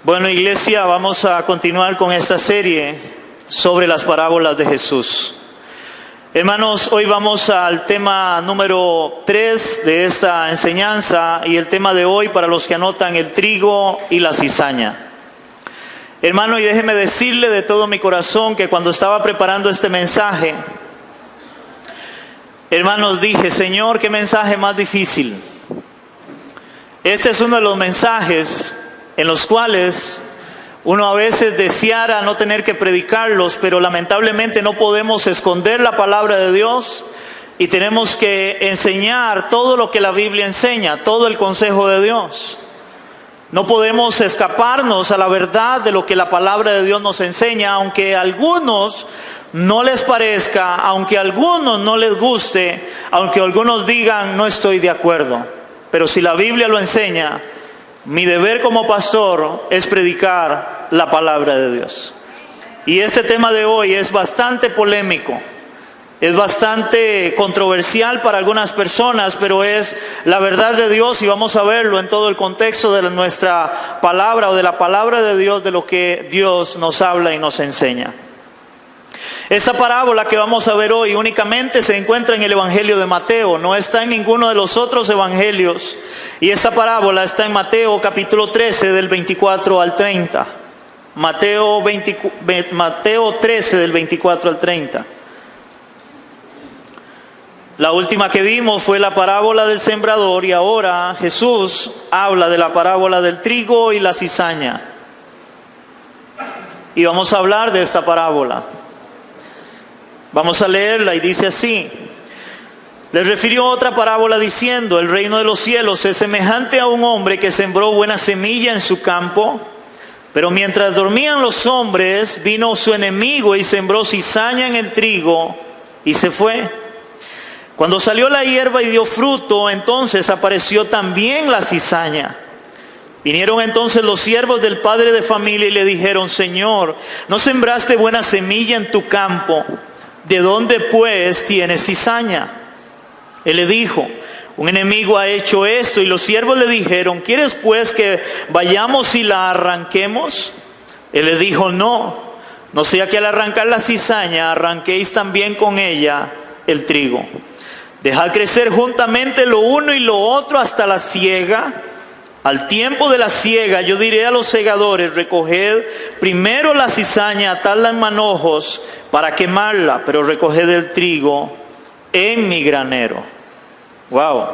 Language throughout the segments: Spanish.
Bueno, iglesia, vamos a continuar con esta serie sobre las parábolas de Jesús. Hermanos, hoy vamos al tema número 3 de esta enseñanza, y el tema de hoy, para los que anotan, el trigo y la cizaña. Hermano, y déjeme decirle de todo mi corazón que cuando estaba preparando este mensaje, hermanos, dije: Señor, qué mensaje más difícil. Este es uno de los mensajes en los cuales uno a veces deseara no tener que predicarlos, pero lamentablemente no podemos esconder la palabra de Dios y tenemos que enseñar todo lo que la Biblia enseña, todo el consejo de Dios. No podemos escaparnos a la verdad de lo que la palabra de Dios nos enseña, aunque a algunos no les parezca, aunque a algunos no les guste, aunque algunos digan no estoy de acuerdo. Pero si la Biblia lo enseña, mi deber como pastor es predicar la palabra de Dios. Y este tema de hoy es bastante polémico, es bastante controversial para algunas personas, pero es la verdad de Dios y vamos a verlo en todo el contexto de nuestra palabra o de la palabra de Dios, de lo que Dios nos habla y nos enseña. Esta parábola que vamos a ver hoy únicamente se encuentra en el Evangelio de Mateo, no está en ninguno de los otros evangelios. Y esta parábola está en Mateo capítulo 13 del 24 al 30. Mateo 13 del 24 al 30. La última que vimos fue la parábola del sembrador y ahora Jesús habla de la parábola del trigo y la cizaña. Y vamos a hablar de esta parábola. Vamos a leerla y dice así: les refirió otra parábola diciendo: el reino de los cielos es semejante a un hombre que sembró buena semilla en su campo, pero mientras dormían los hombres, vino su enemigo y sembró cizaña en el trigo y se fue. Cuando salió la hierba y dio fruto, entonces apareció también la cizaña. Vinieron entonces los siervos del padre de familia y le dijeron: Señor, ¿no sembraste buena semilla en tu campo? ¿De dónde pues tienes cizaña? Él le dijo: un enemigo ha hecho esto. Y los siervos le dijeron: ¿quieres pues que vayamos y la arranquemos? Él le dijo: no sea que al arrancar la cizaña arranquéis también con ella el trigo. Dejad crecer juntamente lo uno y lo otro hasta la siega. Al tiempo de la siega yo diré a los segadores: recoged primero la cizaña, atadla en manojos para quemarla, pero recoged el trigo en mi granero. Wow.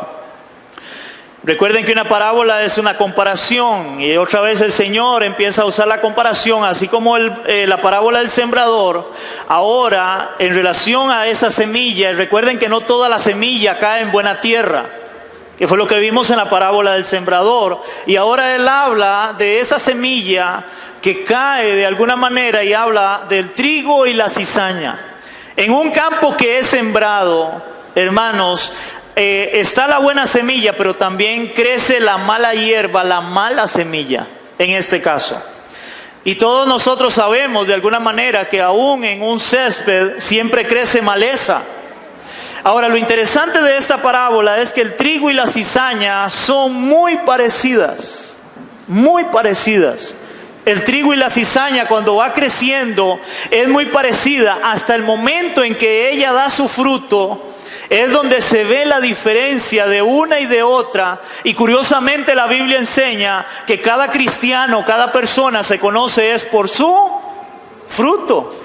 Recuerden que una parábola es una comparación, y otra vez el Señor empieza a usar la comparación, así como la parábola del sembrador. Ahora, en relación a esa semilla, recuerden que no toda la semilla cae en buena tierra, que fue lo que vimos en la parábola del sembrador. Y ahora Él habla de esa semilla que cae de alguna manera y habla del trigo y la cizaña. En un campo que es sembrado, hermanos, está la buena semilla, pero también crece la mala hierba, la mala semilla, en este caso. Y todos nosotros sabemos de alguna manera que aún en un césped siempre crece maleza. Ahora, lo interesante de esta parábola es que el trigo y la cizaña son muy parecidas, muy parecidas. El trigo y la cizaña, cuando va creciendo, es muy parecida hasta el momento en que ella da su fruto. Es donde se ve la diferencia de una y de otra. Y curiosamente la Biblia enseña que cada cristiano, cada persona se conoce es por su fruto.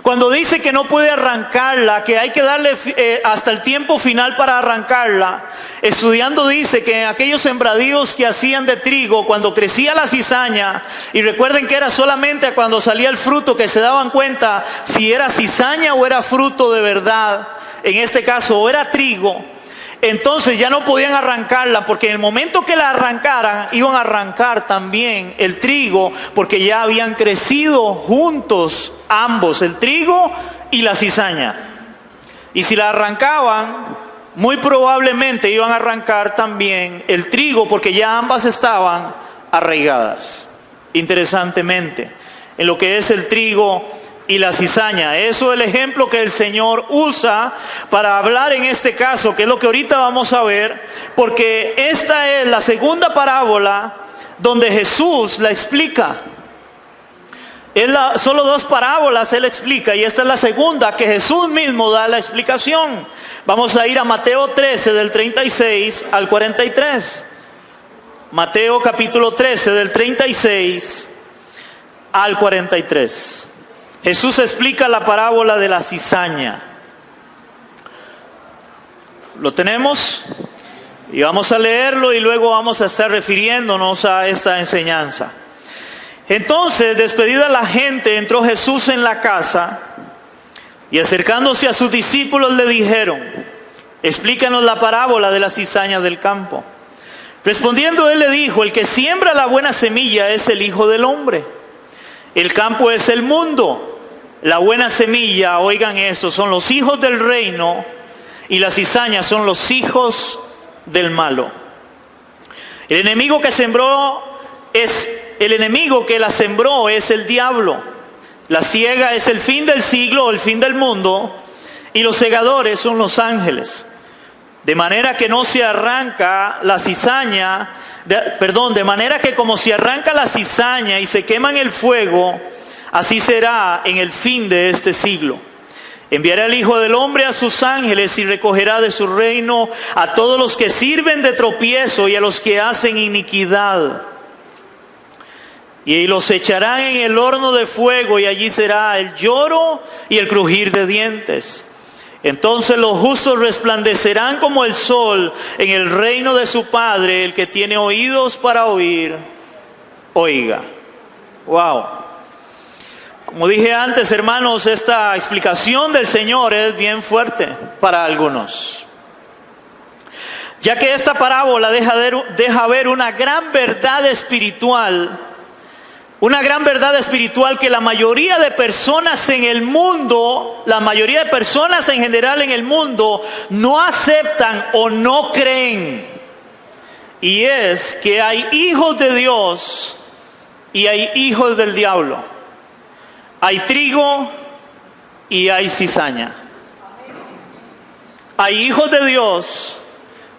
Cuando dice que no puede arrancarla, que hay que darle hasta el tiempo final para arrancarla, estudiando dice que aquellos sembradíos que hacían de trigo, cuando crecía la cizaña, y recuerden que era solamente cuando salía el fruto que se daban cuenta si era cizaña o era fruto de verdad, en este caso o era trigo, entonces ya no podían arrancarla, porque en el momento que la arrancaran, iban a arrancar también el trigo, porque ya habían crecido juntos ambos, el trigo y la cizaña. Y si la arrancaban, muy probablemente iban a arrancar también el trigo, porque ya ambas estaban arraigadas. Interesantemente, en lo que es el trigo y la cizaña. Eso es el ejemplo que el Señor usa para hablar en este caso, que es lo que ahorita vamos a ver, porque esta es la segunda parábola donde Jesús la explica. Solo dos parábolas Él explica, y esta es la segunda que Jesús mismo da la explicación. Vamos a ir a Mateo 13 del 36 al 43. Mateo capítulo 13 del 36 al 43. Jesús explica la parábola de la cizaña. ¿Lo tenemos? Y vamos a leerlo y luego vamos a estar refiriéndonos a esta enseñanza. Entonces, despedida la gente, entró Jesús en la casa y acercándose a sus discípulos le dijeron: explícanos la parábola de la cizaña del campo. Respondiendo él le dijo: el que siembra la buena semilla es el Hijo del Hombre. El campo es el mundo. La buena semilla, oigan eso, son los hijos del reino, y las cizañas son los hijos del malo. El enemigo que la sembró es el diablo. La siega es el fin del siglo, el fin del mundo, y los segadores son los ángeles. De manera que no se arranca la cizaña, de manera que como se arranca la cizaña y se quema en el fuego, así será en el fin de este siglo. Enviará el Hijo del Hombre a sus ángeles y recogerá de su reino a todos los que sirven de tropiezo y a los que hacen iniquidad. Y los echarán en el horno de fuego, y allí será el lloro y el crujir de dientes. Entonces los justos resplandecerán como el sol en el reino de su Padre. El que tiene oídos para oír, oiga. Wow. Como dije antes, hermanos, esta explicación del Señor es bien fuerte para algunos, ya que esta parábola deja ver una gran verdad espiritual. Una gran verdad espiritual que la mayoría de personas en el mundo, la mayoría de personas en general en el mundo, no aceptan o no creen. Y es que hay hijos de Dios y hay hijos del diablo. Hay trigo y hay cizaña. Hay hijos de Dios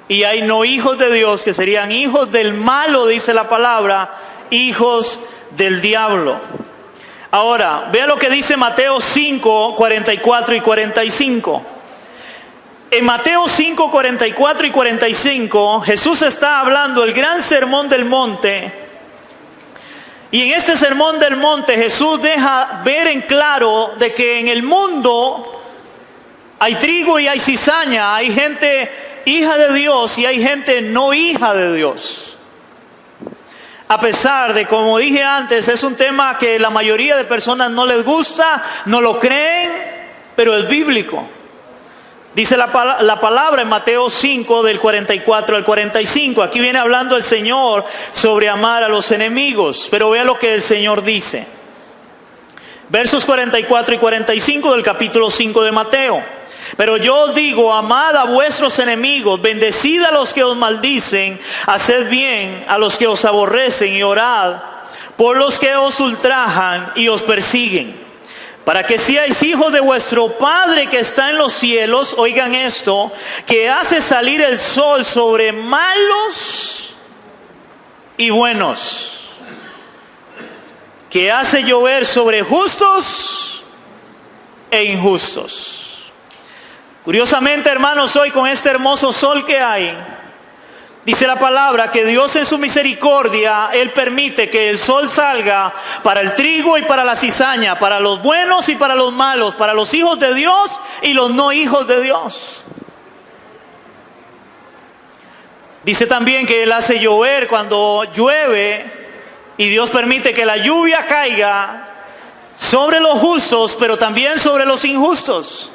y hay no hijos de Dios, que serían hijos del malo, dice la palabra, hijos del diablo. Ahora, vea lo que dice Mateo 5, 44 y 45. En Mateo 5, 44 y 45, Jesús está hablando el gran sermón del monte. Y en este sermón del monte Jesús deja ver en claro de que en el mundo hay trigo y hay cizaña, hay gente hija de Dios y hay gente no hija de Dios. A pesar de, como dije antes, es un tema que la mayoría de personas no les gusta, no lo creen, pero es bíblico. Dice la palabra en Mateo 5 del 44 al 45. Aquí viene hablando el Señor sobre amar a los enemigos. Pero vea lo que el Señor dice. Versos 44 y 45 del capítulo 5 de Mateo. Pero yo os digo, amad a vuestros enemigos, bendecid a los que os maldicen, haced bien a los que os aborrecen y orad por los que os ultrajan y os persiguen, para que seáis hijos de vuestro Padre que está en los cielos. Oigan esto, que hace salir el sol sobre malos y buenos, que hace llover sobre justos e injustos. Curiosamente, hermanos, hoy con este hermoso sol que hay, dice la palabra que Dios en su misericordia, Él permite que el sol salga para el trigo y para la cizaña, para los buenos y para los malos, para los hijos de Dios y los no hijos de Dios. Dice también que Él hace llover cuando llueve, y Dios permite que la lluvia caiga sobre los justos, pero también sobre los injustos,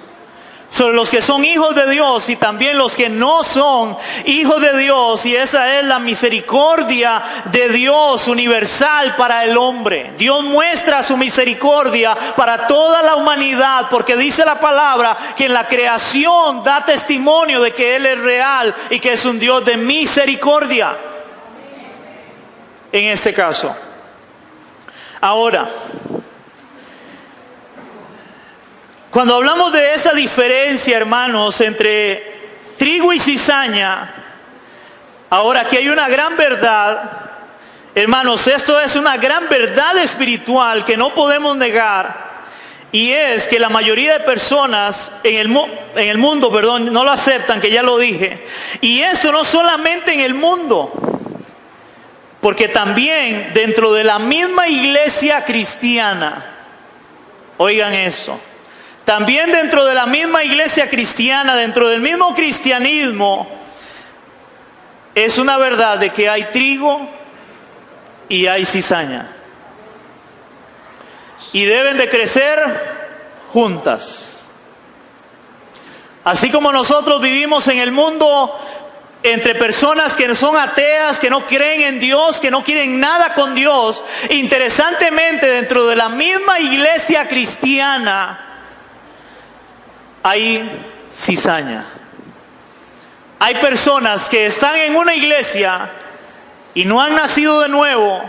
sobre los que son hijos de Dios y también los que no son hijos de Dios. Y esa es la misericordia de Dios universal para el hombre. Dios muestra su misericordia para toda la humanidad, porque dice la palabra que en la creación da testimonio de que Él es real y que es un Dios de misericordia. En este caso. Ahora, cuando hablamos de esa diferencia, hermanos, entre trigo y cizaña, ahora aquí hay una gran verdad, Hermanos, esto es una gran verdad espiritual que no podemos negar. Y es que la mayoría de personas en el mundo, no lo aceptan, que ya lo dije. Y eso no solamente en el mundo, porque también dentro de la misma iglesia cristiana, oigan eso, también dentro de la misma iglesia cristiana, dentro del mismo cristianismo, es una verdad de que hay trigo y hay cizaña. Y deben de crecer juntas. Así como nosotros vivimos en el mundo entre personas que son ateas, que no creen en Dios, que no quieren nada con Dios, interesantemente dentro de la misma iglesia cristiana hay cizaña. Hay personas que están en una iglesia y no han nacido de nuevo,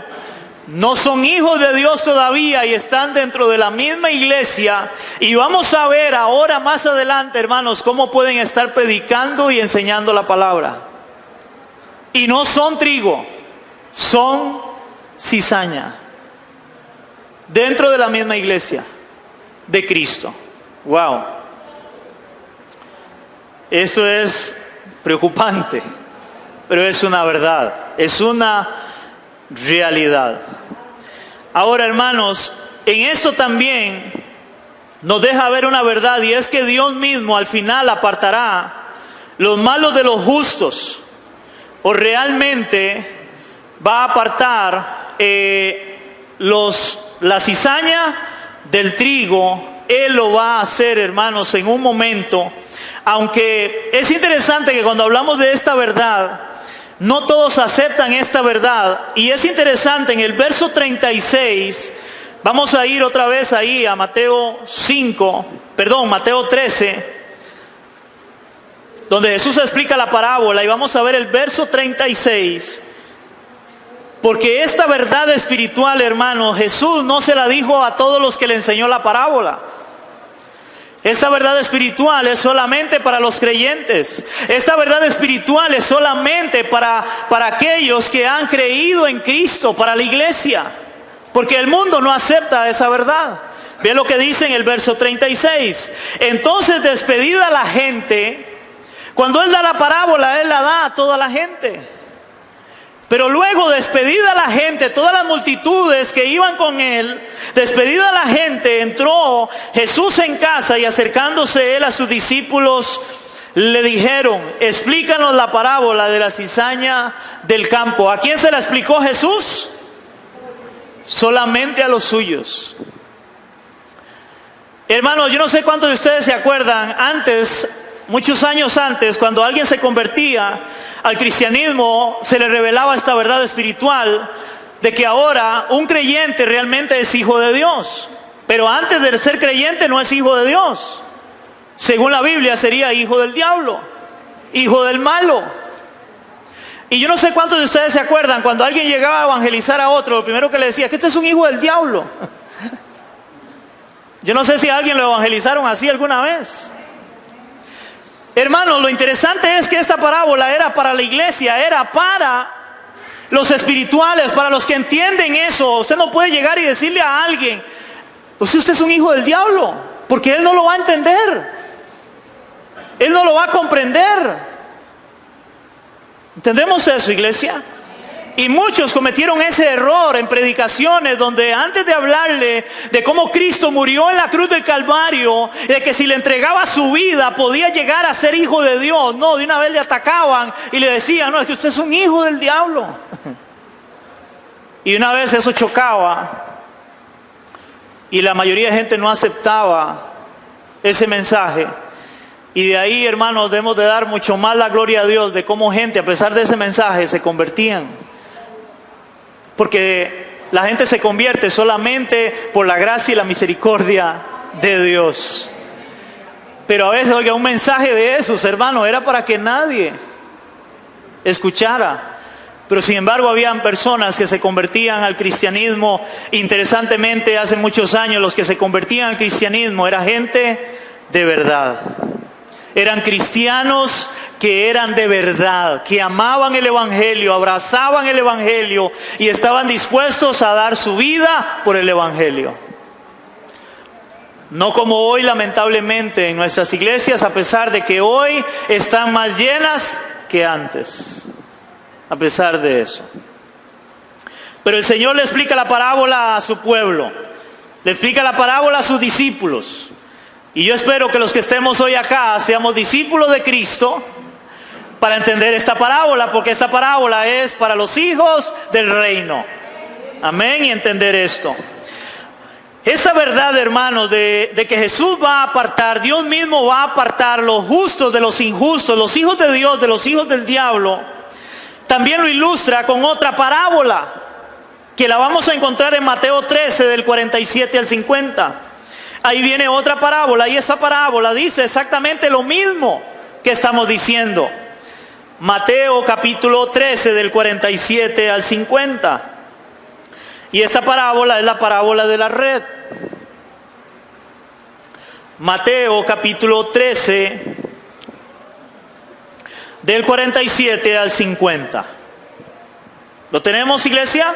no son hijos de Dios todavía y están dentro de la misma iglesia. Y vamos a ver ahora más adelante, hermanos, cómo pueden estar predicando y enseñando la palabra. Y no son trigo, son cizaña. Dentro de la misma iglesia de Cristo. Wow. Eso es preocupante, pero es una verdad, es una realidad. Ahora, hermanos, en esto también nos deja ver una verdad, y es que Dios mismo al final apartará los malos de los justos, o realmente va a apartar la cizaña del trigo. Él lo va a hacer, hermanos, en un momento. Aunque es interesante que cuando hablamos de esta verdad, no todos aceptan esta verdad. Y es interesante, en el verso 36, vamos a ir otra vez ahí a Mateo 13, donde Jesús explica la parábola, y vamos a ver el verso 36. Porque esta verdad espiritual, hermanos, Jesús no se la dijo a todos los que le enseñó la parábola. Esta verdad espiritual es solamente para los creyentes. Esta verdad espiritual es solamente para aquellos que han creído en Cristo, para la iglesia. Porque el mundo no acepta esa verdad. Vean lo que dice en el verso 36. Entonces, despedida la gente, cuando Él da la parábola, Él la da a toda la gente. Pero luego, despedida la gente, todas las multitudes que iban con Él, despedida la gente, entró Jesús en casa, y acercándose Él a sus discípulos, le dijeron: explícanos la parábola de la cizaña del campo. ¿A quién se la explicó Jesús? Solamente a los suyos. Hermanos, yo no sé cuántos de ustedes se acuerdan, antes, muchos años antes, cuando alguien se convertía al cristianismo, se le revelaba esta verdad espiritual de que ahora un creyente realmente es hijo de Dios. Pero antes de ser creyente no es hijo de Dios. Según la Biblia sería hijo del diablo, hijo del malo. Y yo no sé cuántos de ustedes se acuerdan cuando alguien llegaba a evangelizar a otro, lo primero que le decía: que este es un hijo del diablo. Yo no sé si a alguien lo evangelizaron así alguna vez. Hermanos, lo interesante es que esta parábola era para la iglesia, era para los espirituales, para los que entienden eso. Usted no puede llegar y decirle a alguien: usted es un hijo del diablo, porque él no lo va a entender, él no lo va a comprender. ¿Entendemos eso, iglesia? Y muchos cometieron ese error en predicaciones donde antes de hablarle de cómo Cristo murió en la cruz del Calvario, de que si le entregaba su vida podía llegar a ser hijo de Dios, no, de una vez le atacaban y le decían: no, es que usted es un hijo del diablo. Y una vez eso chocaba y la mayoría de gente no aceptaba ese mensaje. Y de ahí, hermanos, debemos de dar mucho más la gloria a Dios de cómo gente, a pesar de ese mensaje, se convertían. Porque la gente se convierte solamente por la gracia y la misericordia de Dios. Pero a veces, oiga, un mensaje de esos, hermanos, era para que nadie escuchara. Pero sin embargo habían personas que se convertían al cristianismo. Interesantemente, hace muchos años los que se convertían al cristianismo era gente de verdad. Eran cristianos que eran de verdad, que amaban el Evangelio, abrazaban el Evangelio y estaban dispuestos a dar su vida por el Evangelio. No como hoy, lamentablemente, en nuestras iglesias, a pesar de que hoy están más llenas que antes, a pesar de eso. Pero el Señor le explica la parábola a su pueblo, le explica la parábola a sus discípulos. Y yo espero que los que estemos hoy acá seamos discípulos de Cristo para entender esta parábola, porque esta parábola es para los hijos del reino. Amén, y entender esto. Esta verdad, hermanos, de que Jesús va a apartar, Dios mismo va a apartar los justos de los injustos, los hijos de Dios de los hijos del diablo, también lo ilustra con otra parábola, que la vamos a encontrar en Mateo 13, del 47 al 50. Ahí viene otra parábola, y esa parábola dice exactamente lo mismo que estamos diciendo. Mateo capítulo 13, del 47 al 50. Y esta parábola es la parábola de la red. Mateo capítulo 13, del 47 al 50. ¿Lo tenemos, iglesia?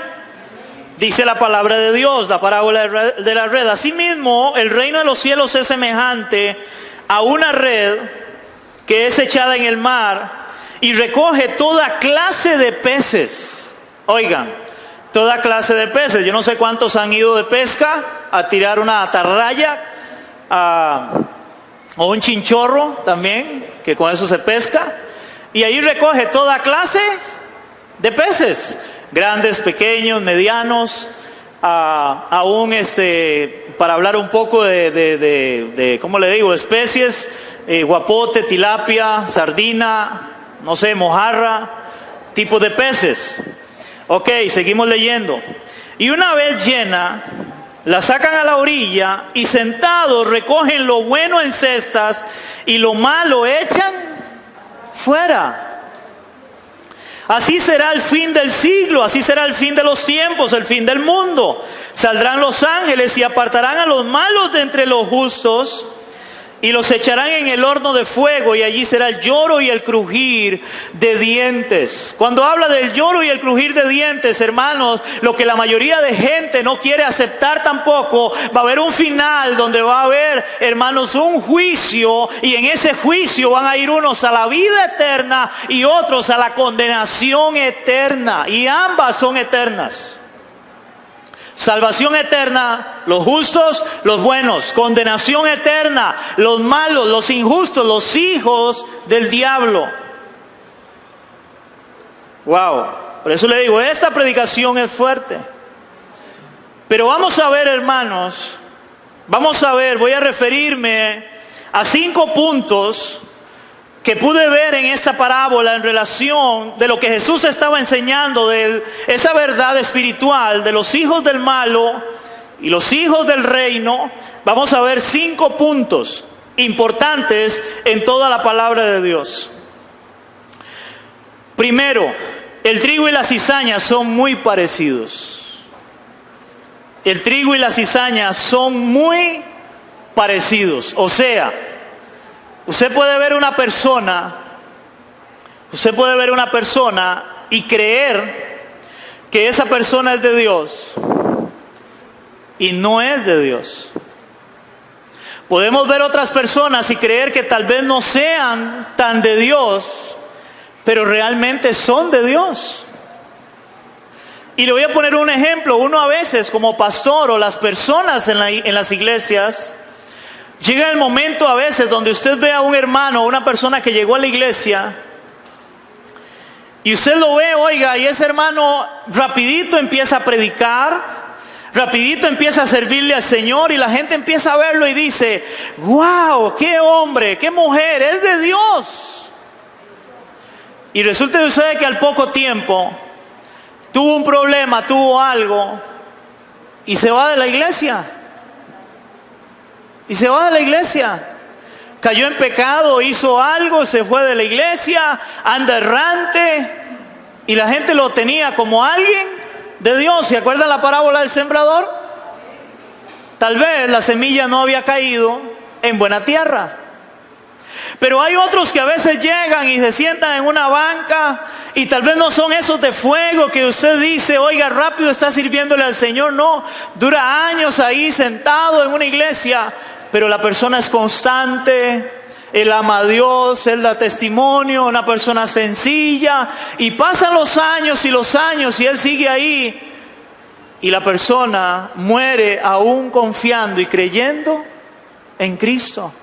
Dice la palabra de Dios, la parábola de la red. Asimismo, el reino de los cielos es semejante a una red que es echada en el mar y recoge toda clase de peces. Oigan, toda clase de peces. Yo no sé cuántos han ido de pesca a tirar una atarraya o un chinchorro también, que con eso se pesca. Y ahí recoge toda clase de peces. Grandes, pequeños, medianos, aún para hablar un poco de ¿cómo le digo? Especies, guapote, tilapia, sardina, no sé, mojarra, tipo de peces. Ok, seguimos leyendo. Y una vez llena, la sacan a la orilla y sentados recogen lo bueno en cestas y lo malo echan fuera. Así será el fin del siglo, así será el fin de los tiempos, el fin del mundo. Saldrán los ángeles y apartarán a los malos de entre los justos y los echarán en el horno de fuego, y allí será el lloro y el crujir de dientes. Cuando habla del lloro y el crujir de dientes, hermanos, lo que la mayoría de gente no quiere aceptar tampoco, va a haber un final donde va a haber, hermanos, un juicio, y en ese juicio van a ir unos a la vida eterna y otros a la condenación eterna, y ambas son eternas. Salvación eterna, los justos, los buenos. Condenación eterna, los malos, los injustos, los hijos del diablo. Wow, por eso le digo, esta predicación es fuerte. Pero vamos a ver, hermanos, voy a referirme a 5 puntos que pude ver en esta parábola en relación de lo que Jesús estaba enseñando, de esa verdad espiritual de los hijos del malo y los hijos del reino. Vamos a ver 5 puntos importantes en toda la palabra de Dios. Primero, el trigo y la cizaña son muy parecidos. El trigo y la cizaña son muy parecidos. O sea, usted puede ver una persona y creer que esa persona es de Dios y no es de Dios. Podemos ver otras personas y creer que tal vez no sean tan de Dios, pero realmente son de Dios. Y le voy a poner un ejemplo. Uno a veces como pastor, o las personas en las iglesias, llega el momento a veces donde usted ve a un hermano o una persona que llegó a la iglesia y usted lo ve, oiga, y ese hermano rapidito empieza a predicar, rapidito empieza a servirle al Señor, y la gente empieza a verlo y dice: wow, qué hombre, qué mujer, es de Dios. Y resulta de usted que al poco tiempo tuvo un problema, tuvo algo y se va de la iglesia. Y se va de la iglesia. Cayó en pecado, hizo algo, se fue de la iglesia, anda errante, y la gente lo tenía como alguien de Dios. ¿Se acuerdan la parábola del sembrador? Tal vez la semilla no había caído en buena tierra. Pero hay otros que a veces llegan y se sientan en una banca y tal vez no son esos de fuego que usted dice, oiga, rápido está sirviéndole al Señor. No, dura años ahí sentado en una iglesia, pero la persona es constante, él ama a Dios, él da testimonio, una persona sencilla, y pasan los años y él sigue ahí, y la persona muere aún confiando y creyendo en Cristo.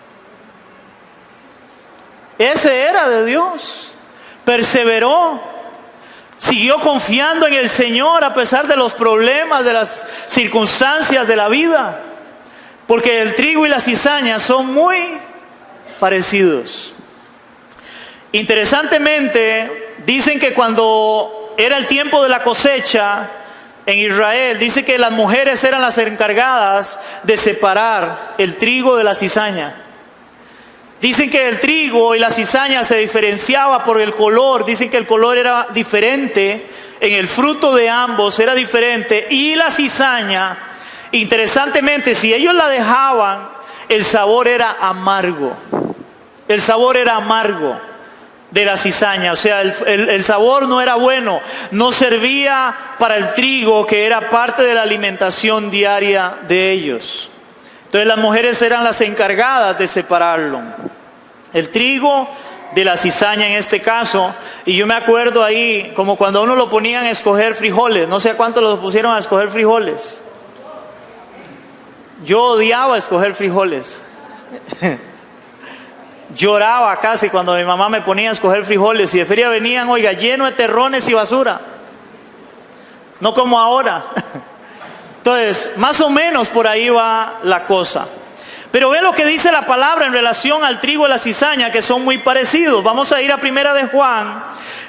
Ese era de Dios, perseveró, siguió confiando en el Señor a pesar de los problemas, de las circunstancias de la vida, porque el trigo y la cizaña son muy parecidos. Interesantemente, dicen que cuando era el tiempo de la cosecha en Israel, dice que las mujeres eran las encargadas de separar el trigo de la cizaña. Dicen que el trigo y la cizaña se diferenciaba por el color. Dicen que el color era diferente, en el fruto de ambos era diferente. Y la cizaña, interesantemente, si ellos la dejaban, el sabor era amargo. El sabor era amargo de la cizaña. O sea, el sabor no era bueno. No servía para el trigo, que era parte de la alimentación diaria de ellos. Entonces las mujeres eran las encargadas de separarlo, el trigo de la cizaña en este caso. Y yo me acuerdo ahí, como cuando a uno lo ponían a escoger frijoles, no sé a cuánto los pusieron a escoger frijoles. Yo odiaba escoger frijoles. Lloraba casi cuando mi mamá me ponía a escoger frijoles, y de feria venían, oiga, lleno de terrones y basura. No como ahora. Entonces, más o menos por ahí va la cosa. Pero ve lo que dice la palabra en relación al trigo y la cizaña, que son muy parecidos. Vamos a ir a Primera de Juan,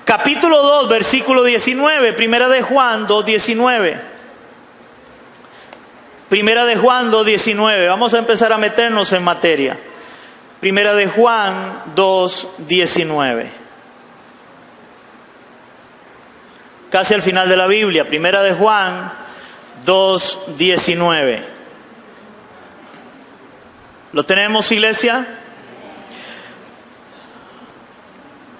capítulo 2, versículo 19. Primera de Juan 2:19. Primera de Juan 2:19. Vamos a empezar a meternos en materia. Primera de Juan 2:19. Casi al final de la Biblia. Primera de Juan 2:19. ¿Lo tenemos, iglesia?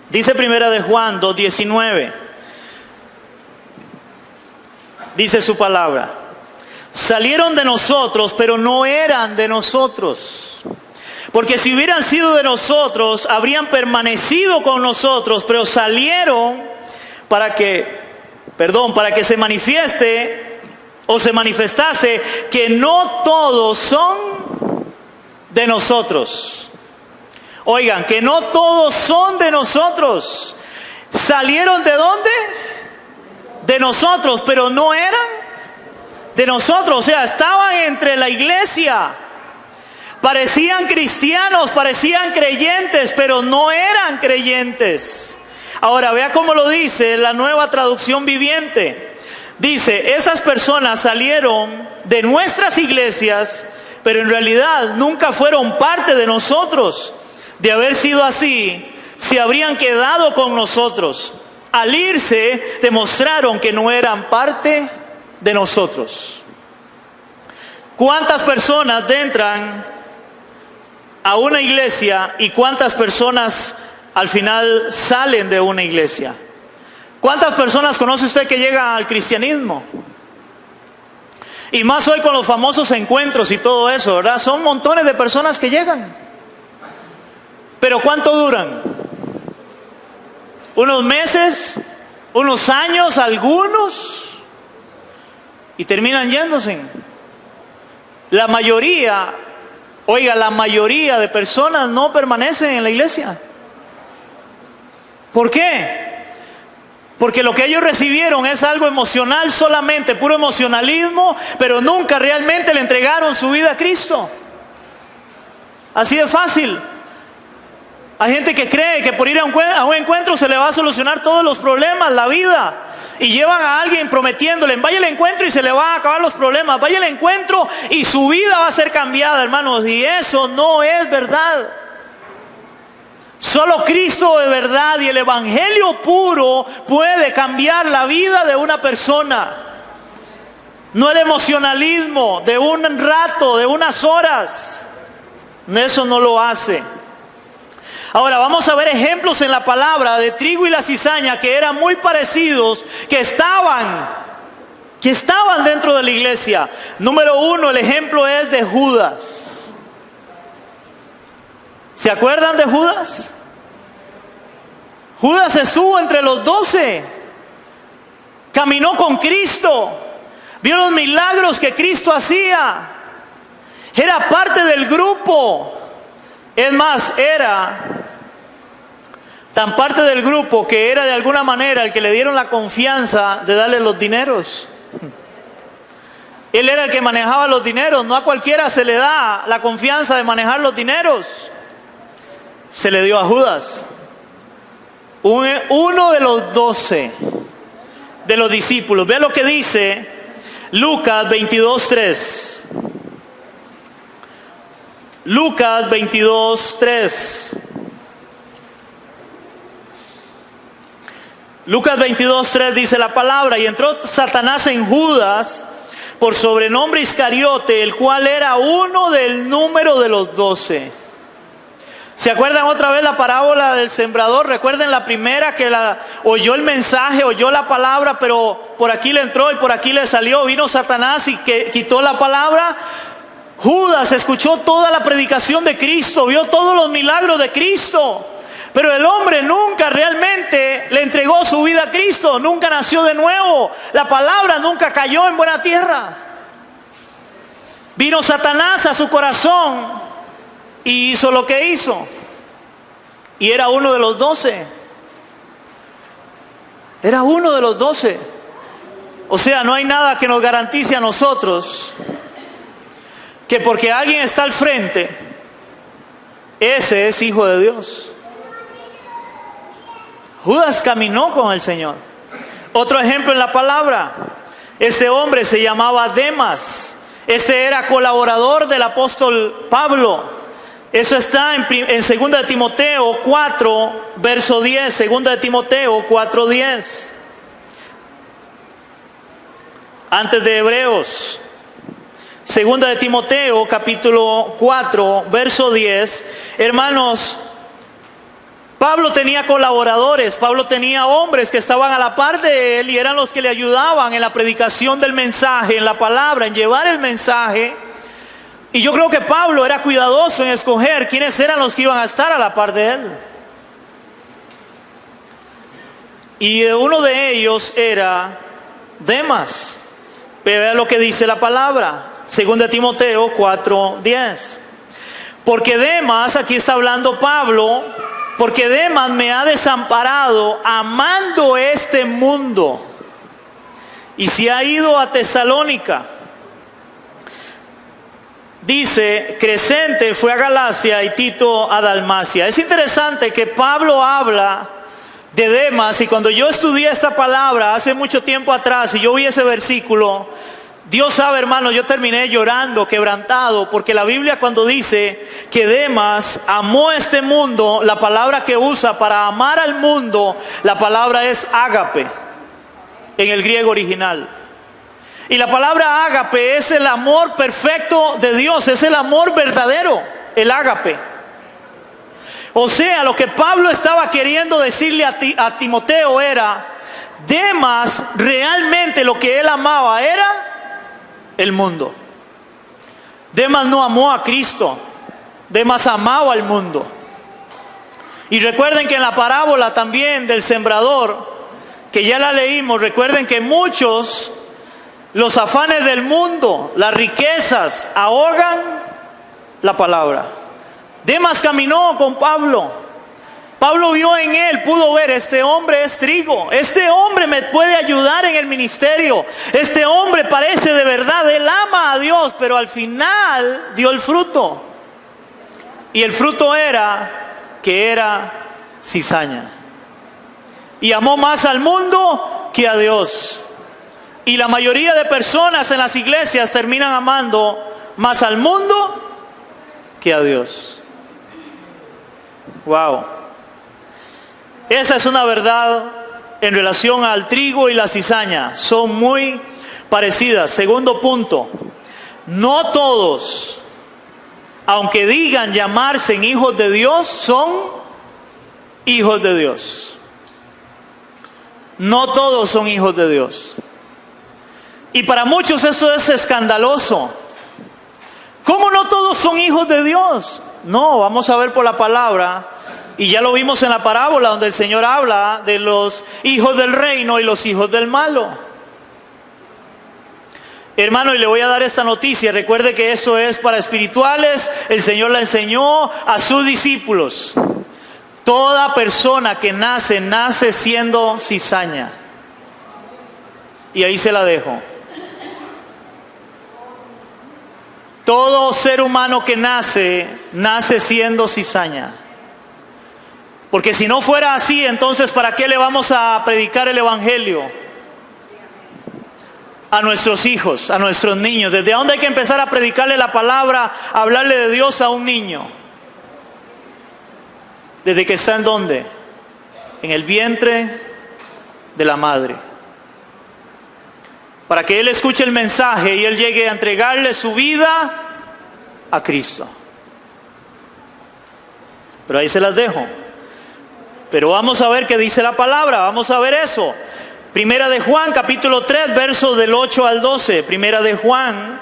Dice Primera de Juan 2:19. Dice su palabra: salieron de nosotros, pero no eran de nosotros. Porque si hubieran sido de nosotros, habrían permanecido con nosotros, pero salieron para que se manifieste o se manifestase que no todos son de nosotros. Oigan, que no todos son de nosotros. ¿Salieron de dónde? De nosotros, pero no eran de nosotros. O sea, estaban entre la iglesia. Parecían cristianos, parecían creyentes, pero no eran creyentes. Ahora, vea cómo lo dice la Nueva Traducción Viviente. Dice, esas personas salieron de nuestras iglesias, pero en realidad nunca fueron parte de nosotros. De haber sido así, se habrían quedado con nosotros. Al irse, demostraron que no eran parte de nosotros. ¿Cuántas personas entran a una iglesia y cuántas personas al final salen de una iglesia? ¿Cuántas personas conoce usted que llegan al cristianismo? Y más hoy con los famosos encuentros y todo eso, ¿verdad? Son montones de personas que llegan. Pero ¿cuánto duran? ¿Unos meses? ¿Unos años? ¿Algunos? Y terminan yéndose. La mayoría de personas no permanecen en la iglesia. ¿Por qué? Porque lo que ellos recibieron es algo emocional solamente, puro emocionalismo, pero nunca realmente le entregaron su vida a Cristo. Así de fácil. Hay gente que cree que por ir a un encuentro se le va a solucionar todos los problemas, la vida. Y llevan a alguien prometiéndole, vaya al encuentro y se le van a acabar los problemas. Vaya al encuentro y su vida va a ser cambiada, hermanos. Y eso no es verdad. Solo Cristo de verdad y el evangelio puro puede cambiar la vida de una persona. No el emocionalismo de un rato, de unas horas. Eso no lo hace. Ahora vamos a ver ejemplos en la palabra de trigo y la cizaña que eran muy parecidos, que estaban dentro de la iglesia. Número 1, el ejemplo es de Judas. ¿Se acuerdan de Judas? Judas estuvo entre los 12, caminó con Cristo, vio los milagros que Cristo hacía, era parte del grupo. Es más, era tan parte del grupo que era de alguna manera el que le dieron la confianza de darle los dineros. Él era el que manejaba los dineros. No a cualquiera se le da la confianza de manejar los dineros. Se le dio a Judas, uno de los 12 de los discípulos. Vea lo que dice Lucas 22:3. Lucas 22:3. Lucas 22:3 dice la palabra: y entró Satanás en Judas, por sobrenombre Iscariote, el cual era uno del número de los 12. ¿Se acuerdan otra vez la parábola del sembrador? Recuerden la primera, que oyó el mensaje, oyó la palabra, pero por aquí le entró y por aquí le salió. Vino Satanás y quitó la palabra. Judas escuchó toda la predicación de Cristo, vio todos los milagros de Cristo, pero el hombre nunca realmente le entregó su vida a Cristo, nunca nació de nuevo, la palabra nunca cayó en buena tierra. Vino Satanás a su corazón y hizo lo que hizo, y era uno de los 12. Era uno de los 12. O sea, no hay nada que nos garantice a nosotros que porque alguien está al frente, ese es hijo de Dios. Judas caminó con el Señor. Otro ejemplo en la palabra, ese hombre se llamaba Demas. Este era colaborador del apóstol Pablo. Eso está en 2 de Timoteo 4, verso 10. 2 de Timoteo 4:10. Antes de Hebreos. 2 de Timoteo, capítulo 4, verso 10. Hermanos, Pablo tenía colaboradores, Pablo tenía hombres que estaban a la par de él y eran los que le ayudaban en la predicación del mensaje, en la palabra, en llevar el mensaje. Y yo creo que Pablo era cuidadoso en escoger quiénes eran los que iban a estar a la par de él. Y uno de ellos era Demas. Vea lo que dice la palabra. 2 de Timoteo 4:10. Porque Demas, aquí está hablando Pablo, porque Demas me ha desamparado amando este mundo y se ha ido a Tesalónica. Dice, Crescente fue a Galacia y Tito a Dalmacia. Es interesante que Pablo habla de Demas, y cuando yo estudié esta palabra hace mucho tiempo atrás y yo vi ese versículo, Dios sabe, hermano, yo terminé llorando, quebrantado, porque la Biblia cuando dice que Demas amó este mundo, la palabra que usa para amar al mundo, la palabra es ágape, en el griego original. Y la palabra ágape es el amor perfecto de Dios, es el amor verdadero, el ágape. O sea, lo que Pablo estaba queriendo decirle a Timoteo era, Demas realmente lo que él amaba era el mundo. Demas no amó a Cristo, Demas amaba al mundo. Y recuerden que en la parábola también del sembrador, que ya la leímos, recuerden que muchos, los afanes del mundo, las riquezas, ahogan la palabra. Demas caminó con Pablo. Pablo vio en él, pudo ver, este hombre es trigo, este hombre me puede ayudar en el ministerio, este hombre parece de verdad, él ama a Dios, pero al final dio el fruto. Y el fruto era que era cizaña. Y amó más al mundo que a Dios. Y la mayoría de personas en las iglesias terminan amando más al mundo que a Dios. Wow. Esa es una verdad en relación al trigo y la cizaña. Son muy parecidas. Segundo punto. No todos, aunque digan llamarse hijos de Dios, son hijos de Dios. No todos son hijos de Dios. Y para muchos eso es escandaloso. ¿Cómo no todos son hijos de Dios? No, vamos a ver por la palabra. Y ya lo vimos en la parábola donde el Señor habla de los hijos del reino y los hijos del malo. Hermano, y le voy a dar esta noticia. Recuerde que eso es para espirituales. El Señor la enseñó a sus discípulos. Toda persona que nace siendo cizaña. Y ahí se la dejo. Todo ser humano que nace siendo cizaña. Porque si no fuera así, entonces ¿para qué le vamos a predicar el evangelio? A nuestros hijos, a nuestros niños. ¿Desde dónde hay que empezar a predicarle la palabra, a hablarle de Dios a un niño? ¿Desde que está en dónde? En el vientre de la madre. Para que él escuche el mensaje y él llegue a entregarle su vida a Cristo. Pero ahí se las dejo. Pero vamos a ver qué dice la palabra, vamos a ver eso. Primera de Juan, capítulo 3, versos del 8 al 12. Primera de Juan,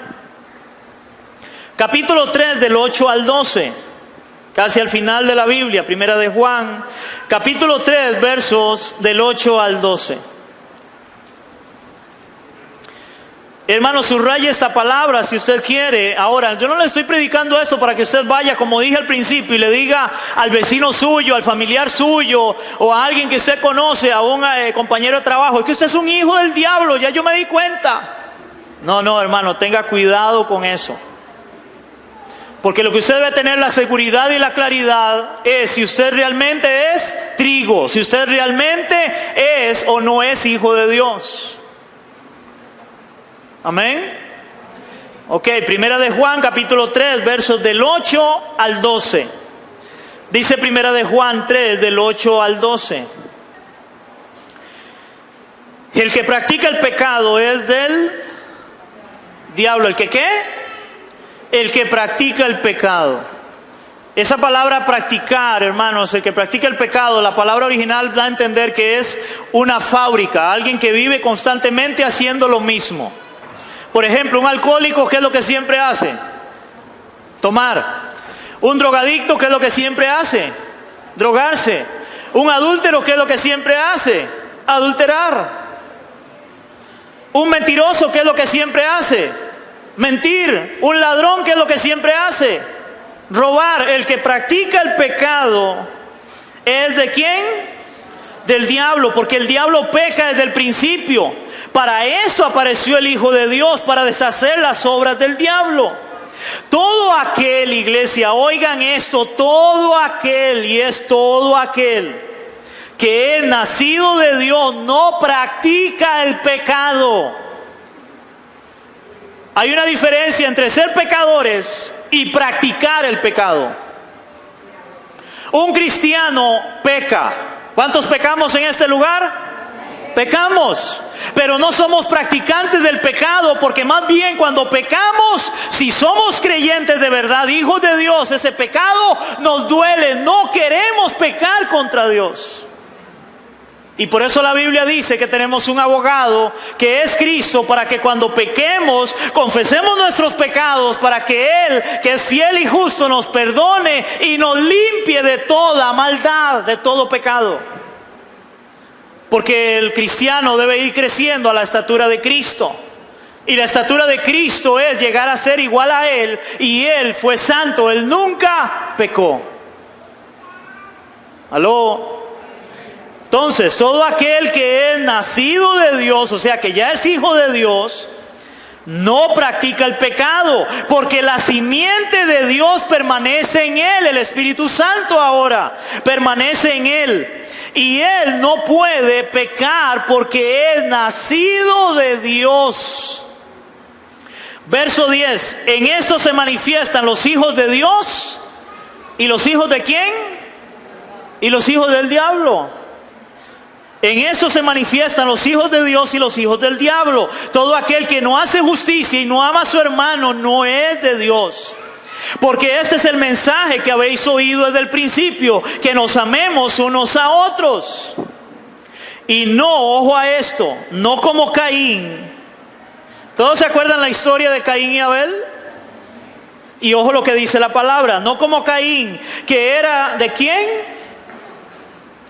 capítulo 3, del 8 al 12. Casi al final de la Biblia, Primera de Juan, capítulo 3, versos del 8 al 12. Hermano, subraye esta palabra si usted quiere. Ahora, yo no le estoy predicando esto para que usted vaya, como dije al principio, y le diga al vecino suyo, al familiar suyo, o a alguien que usted conoce, a un compañero de trabajo, es que usted es un hijo del diablo, ya yo me di cuenta. No, hermano, tenga cuidado con eso. Porque lo que usted debe tener la seguridad y la claridad es si usted realmente es trigo, si usted realmente es o no es hijo de Dios. Amén. Ok, Primera de Juan, capítulo 3, versos del 8 al 12. Dice Primera de Juan 3, del 8 al 12. El que practica el pecado es del diablo. ¿El que qué? El que practica el pecado. Esa palabra practicar, hermanos, el que practica el pecado, la palabra original da a entender que es una fábrica, alguien que vive constantemente haciendo lo mismo. Por ejemplo, un alcohólico, ¿qué es lo que siempre hace? Tomar. Un drogadicto, ¿qué es lo que siempre hace? Drogarse. Un adúltero, ¿qué es lo que siempre hace? Adulterar. Un mentiroso, ¿qué es lo que siempre hace? Mentir. Un ladrón, ¿qué es lo que siempre hace? Robar. El que practica el pecado es ¿de quién? Del diablo, porque el diablo peca desde el principio. Para eso apareció el Hijo de Dios, para deshacer las obras del diablo. Todo aquel, iglesia, oigan esto, todo aquel, y es todo aquel que es nacido de Dios, no practica el pecado. Hay una diferencia entre ser pecadores y practicar el pecado. Un cristiano peca. ¿Cuántos pecamos en este lugar? Pecamos, pero no somos practicantes del pecado, porque más bien cuando pecamos, si somos creyentes de verdad, hijos de Dios, ese pecado nos duele, no queremos pecar contra Dios. Y por eso la Biblia dice que tenemos un abogado que es Cristo, para que cuando pequemos, confesemos nuestros pecados, para que Él, que es fiel y justo, nos perdone y nos limpie de toda maldad, de todo pecado. Porque el cristiano debe ir creciendo a la estatura de Cristo. Y la estatura de Cristo es llegar a ser igual a Él. Y Él fue santo, Él nunca pecó. ¿Aló? Entonces, todo aquel que es nacido de Dios, o sea que ya es hijo de Dios, no practica el pecado, porque la simiente de Dios permanece en él. El Espíritu Santo ahora permanece en él. Y él no puede pecar porque es nacido de Dios. Verso 10. En esto se manifiestan los hijos de Dios. ¿Y los hijos de quién? Y los hijos del diablo. En eso se manifiestan los hijos de Dios y los hijos del diablo. Todo aquel que no hace justicia y no ama a su hermano no es de Dios. Porque este es el mensaje que habéis oído desde el principio, que nos amemos unos a otros. Y no, ojo a esto, no como Caín. ¿Todos se acuerdan la historia de Caín y Abel? Y ojo lo que dice la palabra, no como Caín, que era ¿de quién?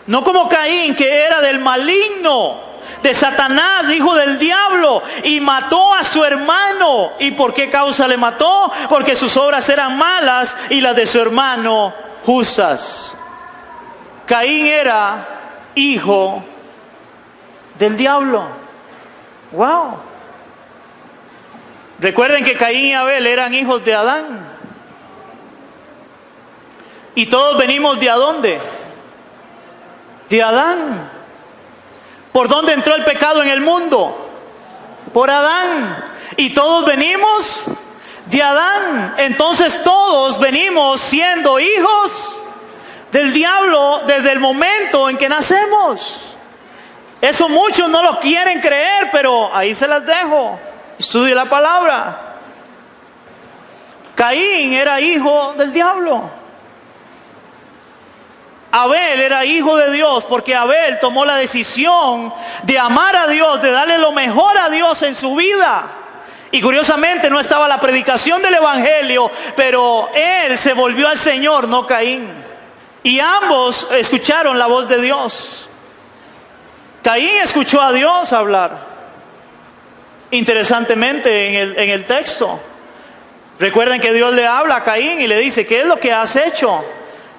No como Caín, que era del maligno, de Satanás, hijo del diablo, y mató a su hermano. ¿Y por qué causa le mató? Porque sus obras eran malas y las de su hermano justas. Caín era hijo del diablo. Wow. Recuerden que Caín y Abel eran hijos de Adán. Y todos venimos ¿de a dónde? De Adán. ¿Por dónde entró el pecado en el mundo? Por Adán. Y todos venimos de Adán. Entonces todos venimos siendo hijos del diablo desde el momento en que nacemos. Eso muchos no lo quieren creer, pero ahí se las dejo. Estudie la palabra. Caín era hijo del diablo. Abel era hijo de Dios porque Abel tomó la decisión de amar a Dios, de darle lo mejor a Dios en su vida. Y curiosamente no estaba la predicación del evangelio, pero él se volvió al Señor, no Caín. Y ambos escucharon la voz de Dios. Caín escuchó a Dios hablar. Interesantemente en el texto, recuerden que Dios le habla a Caín y le dice, ¿qué es lo que has hecho?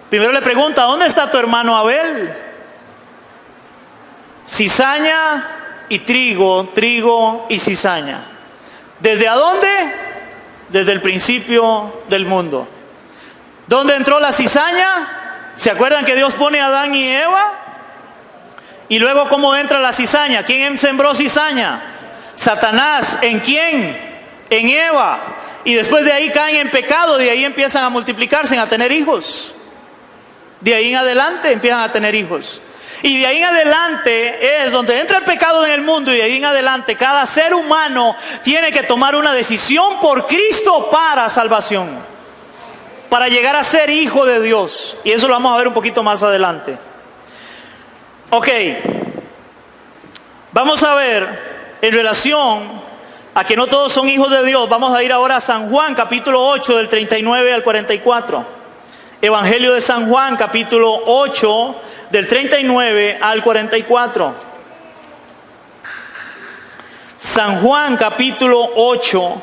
Primero le pregunta, ¿dónde está tu hermano Abel? Cizaña y trigo, trigo y cizaña. ¿Desde a dónde? Desde el principio del mundo. ¿Dónde entró la cizaña? ¿Se acuerdan que Dios pone a Adán y Eva? Y luego, ¿cómo entra la cizaña? ¿Quién sembró cizaña? Satanás. ¿En quién? En Eva. Y después de ahí caen en pecado, de ahí empiezan a multiplicarse, a tener hijos. De ahí en adelante empiezan a tener hijos. Y de ahí en adelante es donde entra el pecado en el mundo, y de ahí en adelante cada ser humano tiene que tomar una decisión por Cristo para salvación, para llegar a ser hijo de Dios. Y eso lo vamos a ver un poquito más adelante. Ok, vamos a ver en relación a que no todos son hijos de Dios. Vamos a ir ahora a San Juan, capítulo 8, del 39 al 44. Evangelio de San Juan, capítulo 8, del 39 al 44. San Juan, capítulo 8,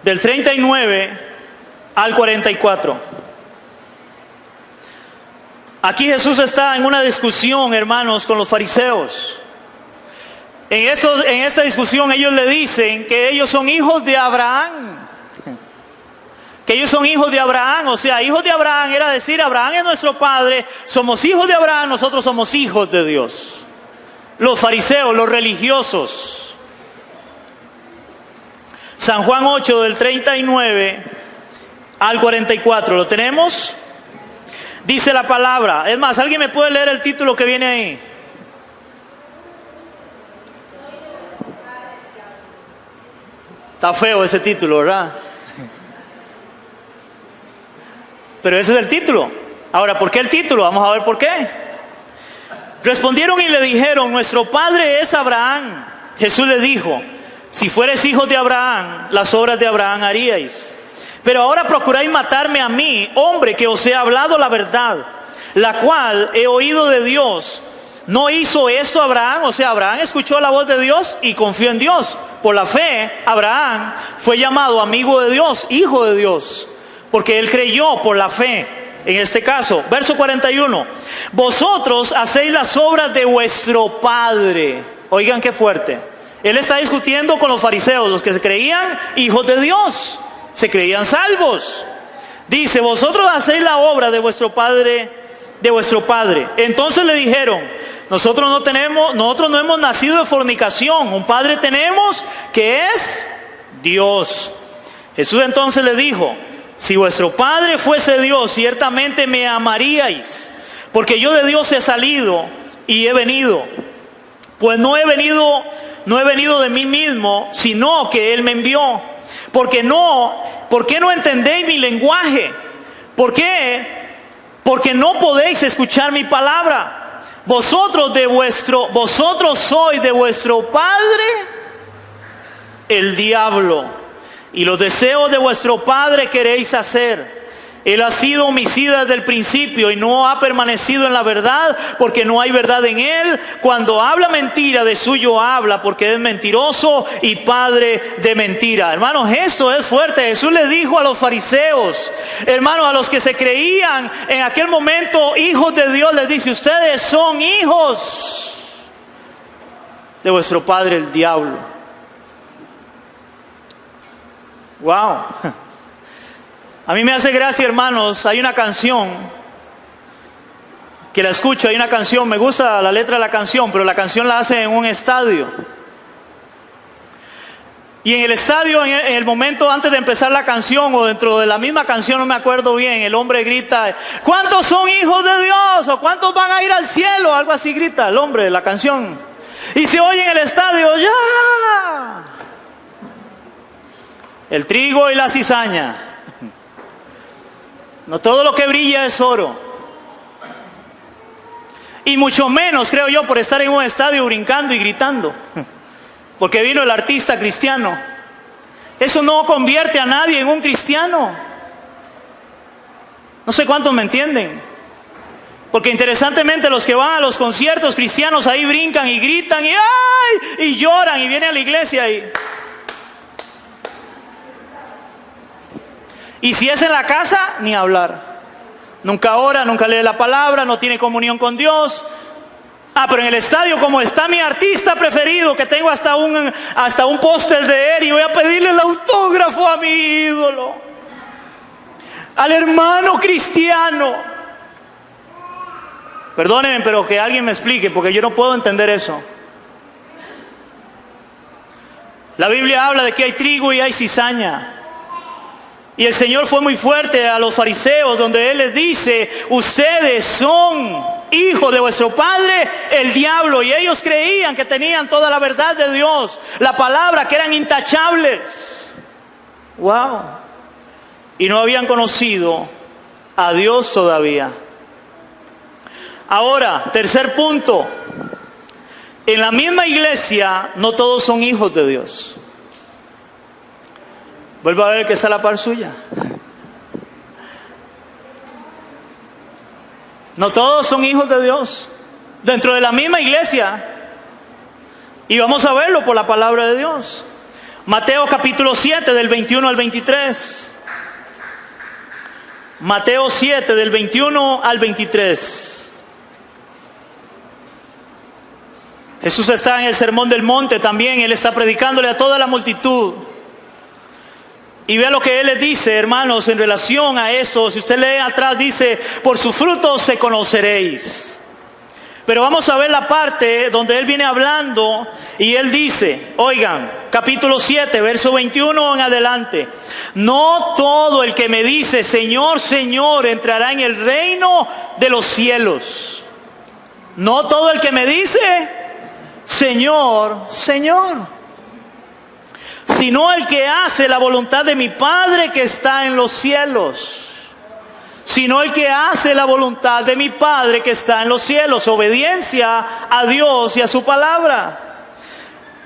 del 39 al 44. Aquí Jesús está en una discusión, hermanos, con los fariseos. En esta discusión ellos le dicen que ellos son hijos de Abraham. Que ellos son hijos de Abraham, o sea, hijos de Abraham era decir, Abraham es nuestro padre, somos hijos de Abraham, nosotros somos hijos de Dios. Los fariseos, los religiosos. San Juan 8, del 39 al 44, ¿lo tenemos? Dice la palabra, es más, ¿alguien me puede leer el título que viene ahí? Está feo ese título, ¿verdad? Pero ese es el título. Ahora, ¿por qué el título? Vamos a ver por qué. Respondieron y le dijeron, nuestro padre es Abraham. Jesús le dijo, si fueres hijos de Abraham, las obras de Abraham haríais. Pero ahora procuráis matarme a mí, hombre, que os he hablado la verdad, la cual he oído de Dios. ¿No hizo esto Abraham? O sea, Abraham escuchó la voz de Dios y confió en Dios. Por la fe, Abraham fue llamado amigo de Dios, hijo de Dios. Porque él creyó por la fe, en este caso. Verso 41. Vosotros hacéis las obras de vuestro padre. Oigan qué fuerte. Él está discutiendo con los fariseos, los que se creían hijos de Dios. Se creían salvos. Dice, vosotros hacéis la obra de vuestro padre, de vuestro padre. Entonces le dijeron, nosotros no hemos nacido de fornicación. Un padre tenemos que es Dios. Jesús entonces le dijo, si vuestro Padre fuese Dios, ciertamente me amaríais, porque yo de Dios he salido y he venido. Pues no he venido de mí mismo, sino que Él me envió. ¿Por qué no entendéis mi lenguaje? ¿Por qué? Porque no podéis escuchar mi palabra. Vosotros sois de vuestro padre el diablo, y los deseos de vuestro padre queréis hacer. Él ha sido homicida desde el principio y no ha permanecido en la verdad, porque no hay verdad en él. Cuando habla mentira, de suyo habla, porque es mentiroso y padre de mentira. Hermanos, esto es fuerte. Jesús le dijo a los fariseos, hermanos, a los que se creían en aquel momento hijos de Dios, les dice: ustedes son hijos de vuestro padre el diablo. Wow. A mí me hace gracia, hermanos, hay una canción que la escucho, hay una canción, me gusta la letra de la canción, pero la canción la hacen en un estadio. Y en el estadio, en el momento antes de empezar la canción, o dentro de la misma canción, no me acuerdo bien, el hombre grita: ¿cuántos son hijos de Dios? ¿O cuántos van a ir al cielo? Algo así grita el hombre de la canción. Y se oye en el estadio: ¡ya! El trigo y la cizaña. No todo lo que brilla es oro. Y mucho menos, creo yo, por estar en un estadio brincando y gritando, porque vino el artista cristiano. Eso no convierte a nadie en un cristiano. No sé cuántos me entienden. Porque interesantemente los que van a los conciertos cristianos ahí brincan y gritan y ¡ay! Y lloran y vienen a la iglesia y si es en la casa, ni hablar. Nunca ora, nunca lee la palabra, no tiene comunión con Dios. Pero en el estadio, como está mi artista preferido, que tengo hasta un póster de él, y voy a pedirle el autógrafo a mi ídolo, al hermano cristiano. Perdónenme, pero que alguien me explique, porque yo no puedo entender eso. La Biblia habla de que hay trigo y hay cizaña. Y el Señor fue muy fuerte a los fariseos, donde Él les dice: ustedes son hijos de vuestro padre el diablo. Y ellos creían que tenían toda la verdad de Dios, la palabra, que eran intachables. Wow. Y no habían conocido a Dios todavía. Ahora, tercer punto. En la misma iglesia no todos son hijos de Dios. Vuelvo a ver que está a la par suya. No todos son hijos de Dios dentro de la misma iglesia. Y vamos a verlo por la palabra de Dios. Mateo capítulo 7 del 21 al 23. Mateo 7 del 21 al 23. Jesús está en el Sermón del Monte también. Él está predicándole a toda la multitud. Y vea lo que Él les dice, hermanos, en relación a esto. Si usted lee atrás, dice: por sus frutos se conoceréis. Pero vamos a ver la parte donde Él viene hablando y Él dice, oigan, capítulo 7, verso 21 en adelante: no todo el que me dice Señor, Señor, entrará en el reino de los cielos. No todo el que me dice Señor, Señor, sino el que hace la voluntad de mi Padre que está en los cielos. Sino el que hace la voluntad de mi Padre que está en los cielos. Obediencia a Dios y a su palabra.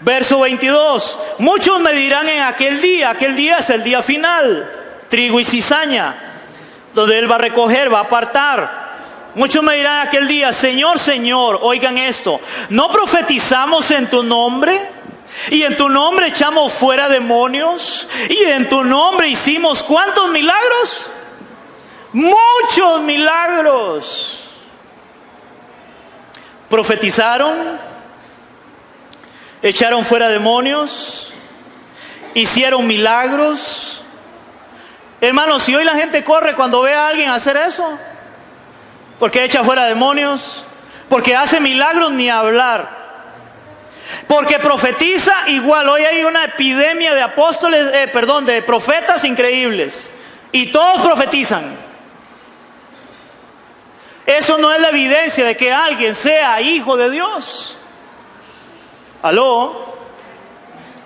Verso 22. Muchos me dirán en aquel día es el día final, trigo y cizaña, donde Él va a recoger, va a apartar. Muchos me dirán en aquel día: Señor, Señor, oigan esto, ¿no profetizamos en tu nombre? Y en tu nombre echamos fuera demonios. Y en tu nombre hicimos ¿cuántos milagros? Muchos milagros. Profetizaron, echaron fuera demonios, hicieron milagros. Hermanos, si hoy la gente corre cuando ve a alguien hacer eso, porque echa fuera demonios, porque hace milagros, ni hablar. Porque profetiza igual. Hoy hay una epidemia de de profetas increíbles. Y todos profetizan. Eso no es la evidencia de que alguien sea hijo de Dios. ¿Aló?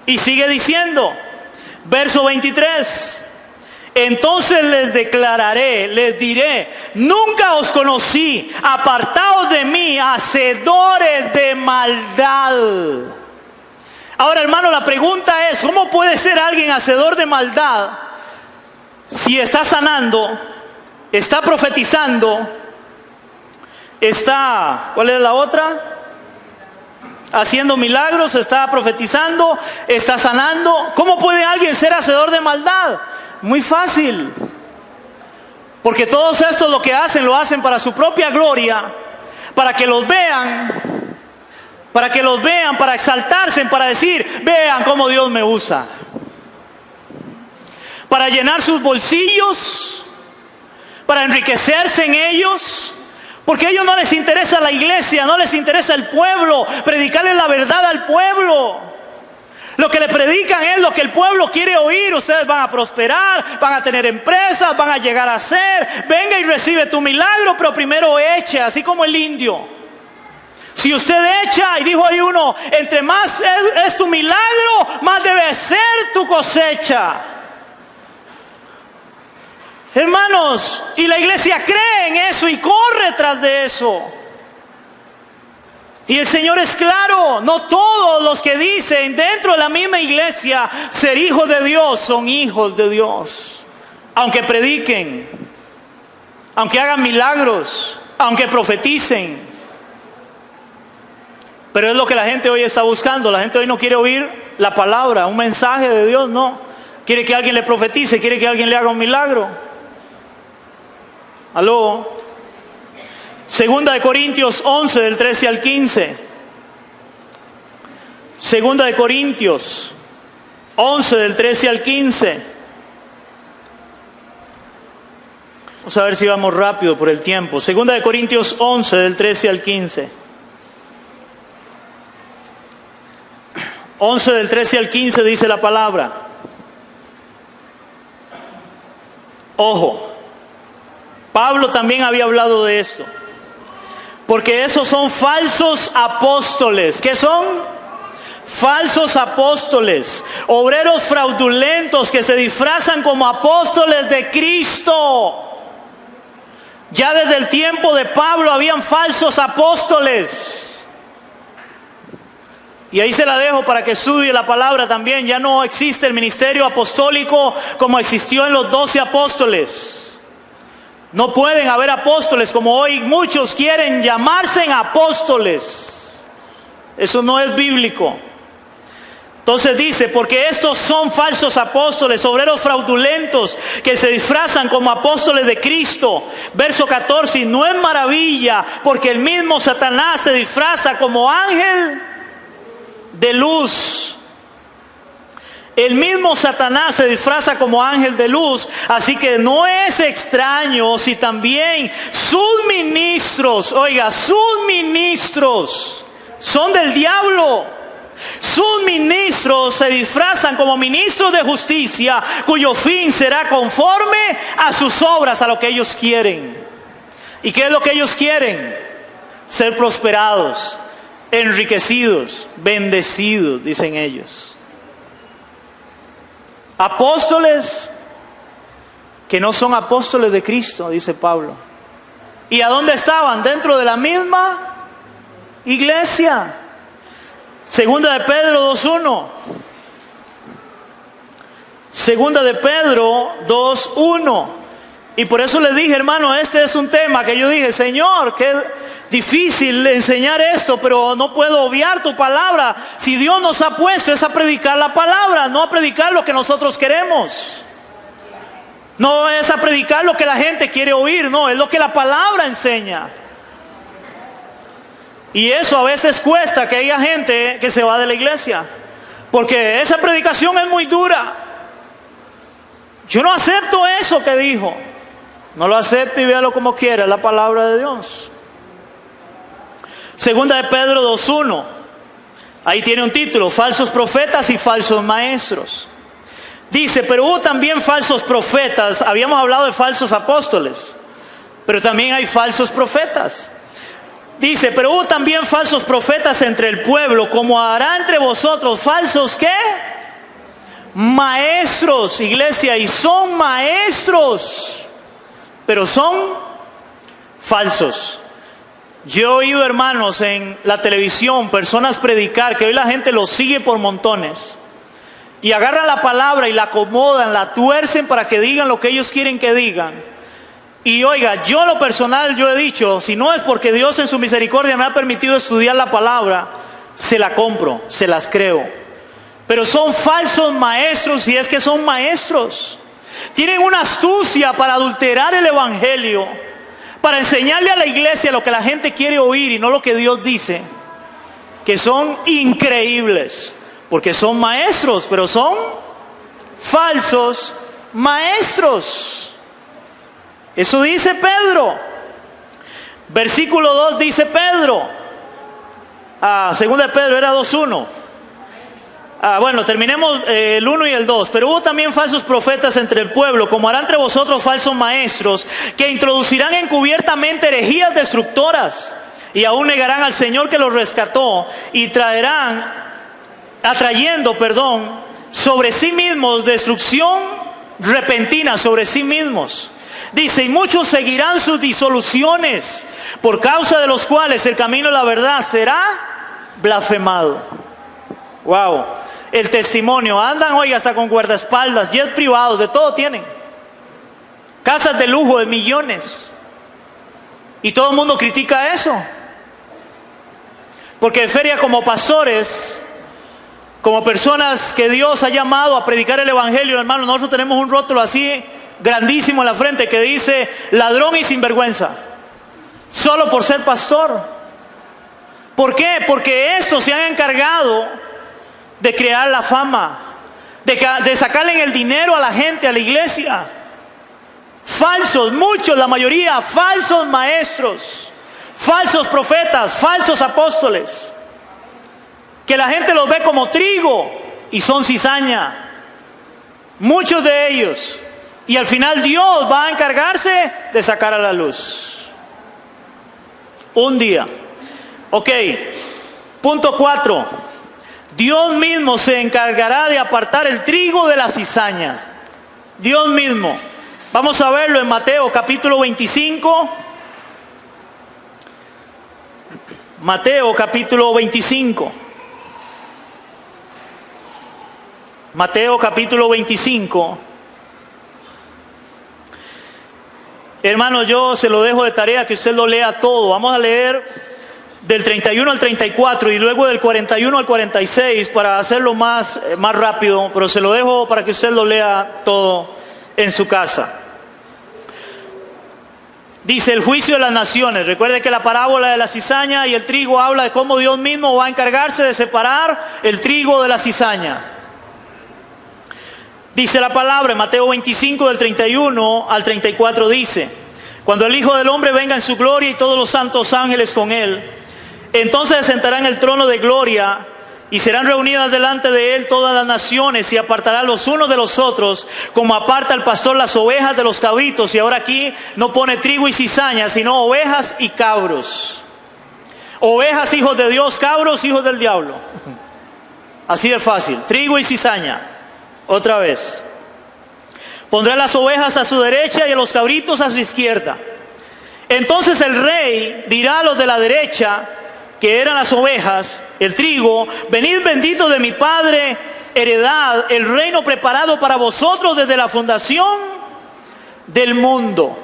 Y sigue diciendo: Verso 23. Entonces les declararé, les diré, nunca os conocí, apartaos de mí, hacedores de maldad. Ahora, hermano, la pregunta es, ¿cómo puede ser alguien hacedor de maldad si está sanando, está profetizando, está, ¿cuál es la otra? Haciendo milagros, está profetizando, está sanando? ¿Cómo puede alguien ser hacedor de maldad? Muy fácil. Porque todos estos lo que hacen, lo hacen para su propia gloria, para que los vean, para exaltarse, para decir, vean cómo Dios me usa. Para llenar sus bolsillos, para enriquecerse en ellos. Porque a ellos no les interesa la iglesia, no les interesa el pueblo, predicarles la verdad al pueblo. Lo que le predican es lo que el pueblo quiere oír. Ustedes van a prosperar, van a tener empresas, van a llegar a ser. Venga y recibe tu milagro, pero primero eche, así como el indio. Si usted echa, y dijo ahí uno, entre más es tu milagro, más debe ser tu cosecha. Hermanos, y la iglesia cree en eso y corre tras de eso. Y el Señor es claro, no todos los que dicen dentro de la misma iglesia ser hijos de Dios son hijos de Dios. Aunque prediquen, aunque hagan milagros, aunque profeticen. Pero es lo que la gente hoy está buscando. La gente hoy no quiere oír la palabra, un mensaje de Dios, no. Quiere que alguien le profetice, quiere que alguien le haga un milagro. ¿Aló? Segunda de Corintios 11, del 13 al 15. Segunda de Corintios 11, del 13 al 15. Vamos a ver si vamos rápido por el tiempo. Segunda de Corintios 11, del 13 al 15. 11 del 13 al 15 dice la palabra. Ojo, Pablo también había hablado de esto. Porque esos son falsos apóstoles. ¿Qué son? Falsos apóstoles, obreros fraudulentos que se disfrazan como apóstoles de Cristo. Ya desde el tiempo de Pablo habían falsos apóstoles. Y ahí se la dejo para que estudie la palabra también. Ya no existe el ministerio apostólico como existió en los 12 apóstoles. No pueden haber apóstoles como hoy muchos quieren llamarse apóstoles. Eso no es bíblico. Entonces dice, porque estos son falsos apóstoles, obreros fraudulentos, que se disfrazan como apóstoles de Cristo. Verso 14, y no es maravilla, porque el mismo Satanás se disfraza como ángel de luz. El mismo Satanás se disfraza como ángel de luz, así que no es extraño si también sus ministros, oiga, sus ministros son del diablo. Sus ministros se disfrazan como ministros de justicia, cuyo fin será conforme a sus obras, a lo que ellos quieren. ¿Y qué es lo que ellos quieren? Ser prosperados, enriquecidos, bendecidos, dicen ellos. Apóstoles que no son apóstoles de Cristo, dice Pablo. ¿Y a dónde estaban? Dentro de la misma iglesia. Segunda de Pedro 2:1. Segunda de Pedro 2:1. Y por eso les dije, hermano, este es un tema que yo dije, Señor, qué difícil enseñar esto, pero no puedo obviar tu palabra. Si Dios nos ha puesto es a predicar la palabra, no a predicar lo que nosotros queremos. No es a predicar lo que la gente quiere oír, no, es lo que la palabra enseña. Y eso a veces cuesta que haya gente que se va de la iglesia, porque esa predicación es muy dura. Yo no acepto eso que dijo. No lo acepte y véalo como quiera, es la palabra de Dios. Segunda de Pedro 2:1. Ahí tiene un título, falsos profetas y falsos maestros. Dice, pero hubo también falsos profetas. Habíamos hablado de falsos apóstoles, pero también hay falsos profetas. Dice, pero hubo también falsos profetas entre el pueblo, como hará entre vosotros falsos, ¿qué? maestros, iglesia, y son maestros, pero son falsos. Yo he oído, hermanos, en la televisión, personas predicar, que hoy la gente los sigue por montones, y agarran la palabra y la acomodan, la tuercen para que digan lo que ellos quieren que digan. Y oiga, yo en lo personal, yo he dicho, si no es porque Dios en su misericordia me ha permitido estudiar la palabra, se la compro, se las creo. Pero son falsos maestros, y es que son maestros. Tienen una astucia para adulterar el evangelio, para enseñarle a la iglesia lo que la gente quiere oír y no lo que Dios dice, que son increíbles, porque son maestros, pero son falsos maestros. Eso dice Pedro. Versículo 2 dice Pedro. Segunda de Pedro era 2:1. Bueno, terminemos el 1 y el 2. Pero hubo también falsos profetas entre el pueblo, como hará entre vosotros falsos maestros, que introducirán encubiertamente herejías destructoras, y aún negarán al Señor que los rescató, y atrayendo sobre sí mismos destrucción repentina sobre sí mismos. Dice, y muchos seguirán sus disoluciones, por causa de los cuales el camino de la verdad será blasfemado. Wow. El testimonio, andan hoy hasta con guardaespaldas, jets privados, de todo tienen, casas de lujo de millones, y todo el mundo critica eso, porque de feria, como pastores, como personas que Dios ha llamado a predicar el evangelio, hermano, nosotros tenemos un rótulo así grandísimo en la frente que dice ladrón y sinvergüenza, solo por ser pastor. ¿Por qué? Porque estos se han encargado de crear la fama, de sacarle el dinero a la gente, a la iglesia. Falsos, muchos, la mayoría, falsos maestros, falsos profetas, falsos apóstoles, que la gente los ve como trigo y son cizaña, muchos de ellos, y al final Dios va a encargarse de sacar a la luz un día. Ok, punto 4. Dios mismo se encargará de apartar el trigo de la cizaña. Dios mismo. Vamos a verlo en Mateo capítulo 25. Mateo capítulo 25. Mateo capítulo 25. Hermanos, yo se lo dejo de tarea que usted lo lea todo. Vamos a leer del 31 al 34 y luego del 41 al 46 para hacerlo más rápido, pero se lo dejo para que usted lo lea todo en su casa. Dice el juicio de las naciones. Recuerde que la parábola de la cizaña y el trigo habla de cómo Dios mismo va a encargarse de separar el trigo de la cizaña. Dice la palabra en Mateo 25 del 31 al 34, dice: cuando el Hijo del Hombre venga en su gloria y todos los santos ángeles con él, entonces se sentará en el trono de gloria, y serán reunidas delante de él todas las naciones, y apartará los unos de los otros, como aparta el pastor las ovejas de los cabritos. Y ahora aquí no pone trigo y cizaña, sino ovejas y cabros. Ovejas, hijos de Dios; cabros, hijos del diablo. Así de fácil. Trigo y cizaña. Otra vez. Pondrá las ovejas a su derecha y a los cabritos a su izquierda. Entonces el rey dirá a los de la derecha, que eran las ovejas, el trigo: venid benditos de mi Padre, heredad el reino preparado para vosotros desde la fundación del mundo.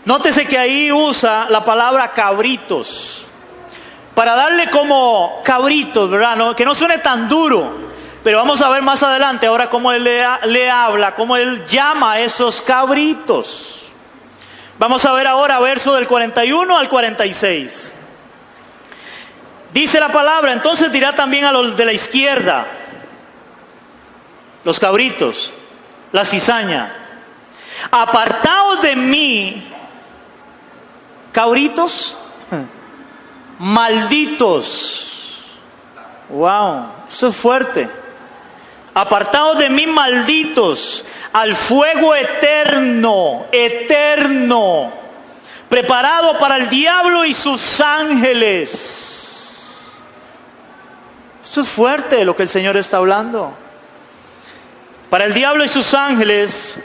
Nótese que ahí usa la palabra cabritos, para darle como cabritos, ¿verdad? ¿No? Que no suene tan duro, pero vamos a ver más adelante ahora cómo él le habla, cómo él llama a esos cabritos. Vamos a ver ahora verso del 41 al 46. Dice la palabra: entonces dirá también a los de la izquierda, los cabritos, la cizaña: apartaos de mí, cabritos, malditos. Wow, eso es fuerte. Apartaos de mí, malditos, al fuego eterno, preparado para el diablo y sus ángeles. Esto es fuerte lo que el Señor está hablando. Para el diablo y sus ángeles,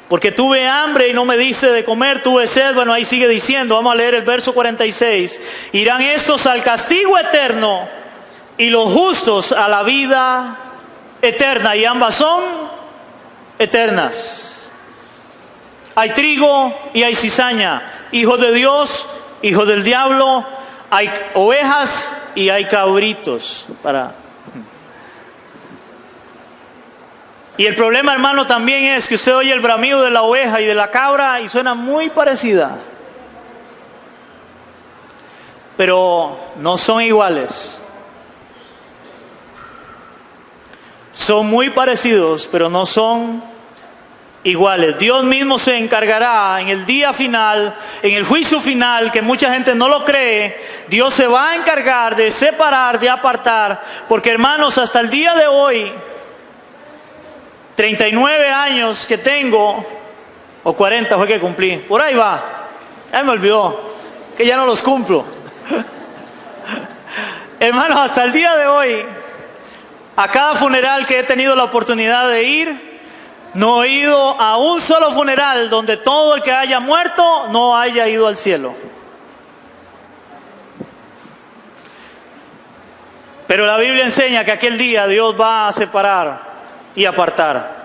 porque tuve hambre y no me diste de comer, tuve sed. Bueno, ahí sigue diciendo, vamos a leer el verso 46. Irán estos al castigo eterno y los justos a la vida eterna. Y ambas son eternas. Hay trigo y hay cizaña. Hijos de Dios, hijos del diablo. Hay ovejas y hay cabritos. Y el problema, hermano, también es que usted oye el bramido de la oveja y de la cabra y suena muy parecida. Pero no son iguales. Son muy parecidos, pero no son iguales. Dios mismo se encargará en el día final, en el juicio final, que mucha gente no lo cree. Dios se va a encargar de separar, de apartar. Porque, hermanos, hasta el día de hoy, 39 años que tengo, o 40 fue que cumplí, por ahí va, ya me olvidó, que ya no los cumplo. Hermanos, hasta el día de hoy, a cada funeral que he tenido la oportunidad de ir, no he ido a un solo funeral donde todo el que haya muerto no haya ido al cielo. Pero la Biblia enseña que aquel día Dios va a separar y apartar.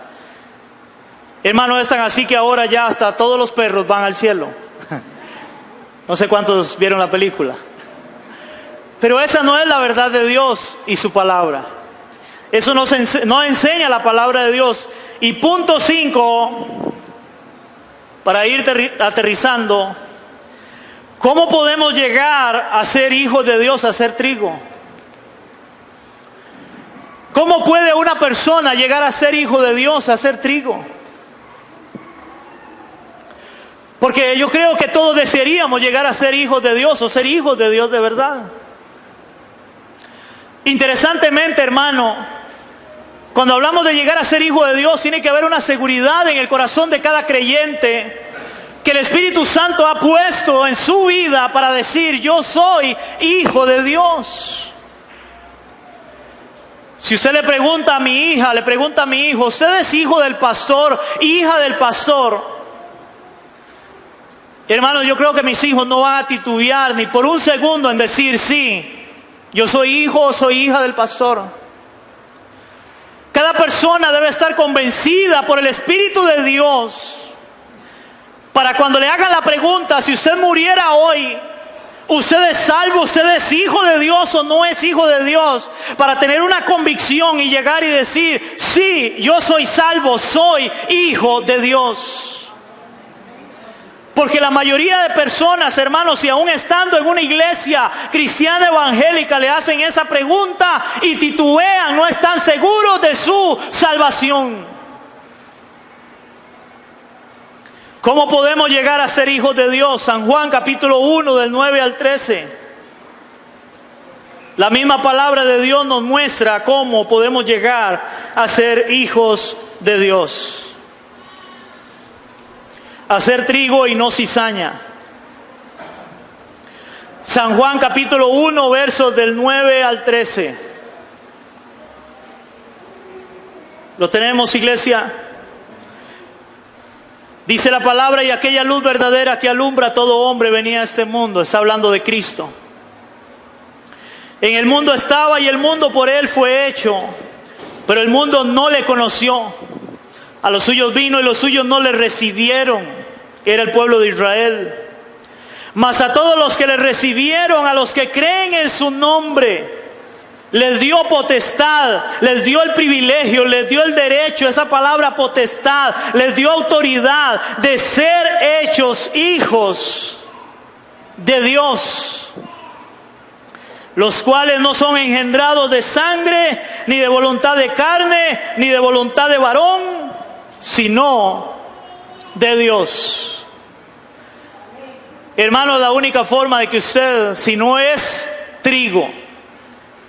Hermano, es tan así que ahora ya hasta todos los perros van al cielo. No sé cuántos vieron la película. Pero esa no es la verdad de Dios y su palabra. Eso no enseña la palabra de Dios. Y punto 5, para ir aterrizando, ¿cómo podemos llegar a ser hijos de Dios, a ser trigo? ¿Cómo puede una persona llegar a ser hijo de Dios, a ser trigo? Porque yo creo que todos desearíamos llegar a ser hijos de Dios o ser hijos de Dios de verdad. Interesantemente, hermano, cuando hablamos de llegar a ser hijo de Dios, tiene que haber una seguridad en el corazón de cada creyente que el Espíritu Santo ha puesto en su vida para decir: yo soy hijo de Dios. Si usted le pregunta a mi hija, le pregunta a mi hijo: ¿usted es hijo del pastor, hija del pastor? Hermanos, yo creo que mis hijos no van a titubear ni por un segundo en decir: sí, yo soy hijo o soy hija del pastor. Cada persona debe estar convencida por el Espíritu de Dios para cuando le hagan la pregunta: si usted muriera hoy, ¿usted es salvo? ¿Usted es hijo de Dios o no es hijo de Dios? Para tener una convicción y llegar y decir: sí, yo soy salvo, soy hijo de Dios. Porque la mayoría de personas, hermanos, si aún estando en una iglesia cristiana evangélica le hacen esa pregunta y titubean, no están seguros de su salvación. ¿Cómo podemos llegar a ser hijos de Dios? San Juan capítulo 1 del 9 al 13. La misma palabra de Dios nos muestra cómo podemos llegar a ser hijos de Dios. A ser trigo y no cizaña. San Juan capítulo 1 versos del 9 al 13. ¿Lo tenemos, iglesia? Dice la palabra: y aquella luz verdadera que alumbra a todo hombre venía a este mundo. Está hablando de Cristo. En el mundo estaba y el mundo por él fue hecho, pero el mundo no le conoció. A los suyos vino y los suyos no le recibieron, que era el pueblo de Israel. Mas a todos los que le recibieron, a los que creen en su nombre, les dio potestad, les dio el privilegio, les dio el derecho, esa palabra potestad, les dio autoridad de ser hechos hijos de Dios, los cuales no son engendrados de sangre, ni de voluntad de carne, ni de voluntad de varón, sino de Dios. Hermano, la única forma de que usted, si no es trigo,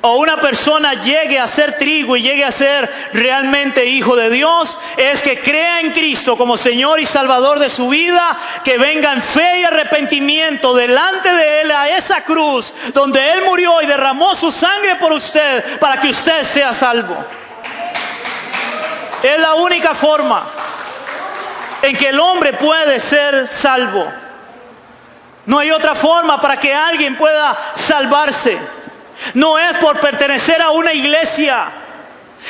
o una persona llegue a ser trigo y llegue a ser realmente hijo de Dios, es que crea en Cristo como Señor y Salvador de su vida, que venga en fe y arrepentimiento delante de Él a esa cruz donde Él murió y derramó su sangre por usted para que usted sea salvo. Es la única forma en que el hombre puede ser salvo. No hay otra forma para que alguien pueda salvarse. No es por pertenecer a una iglesia,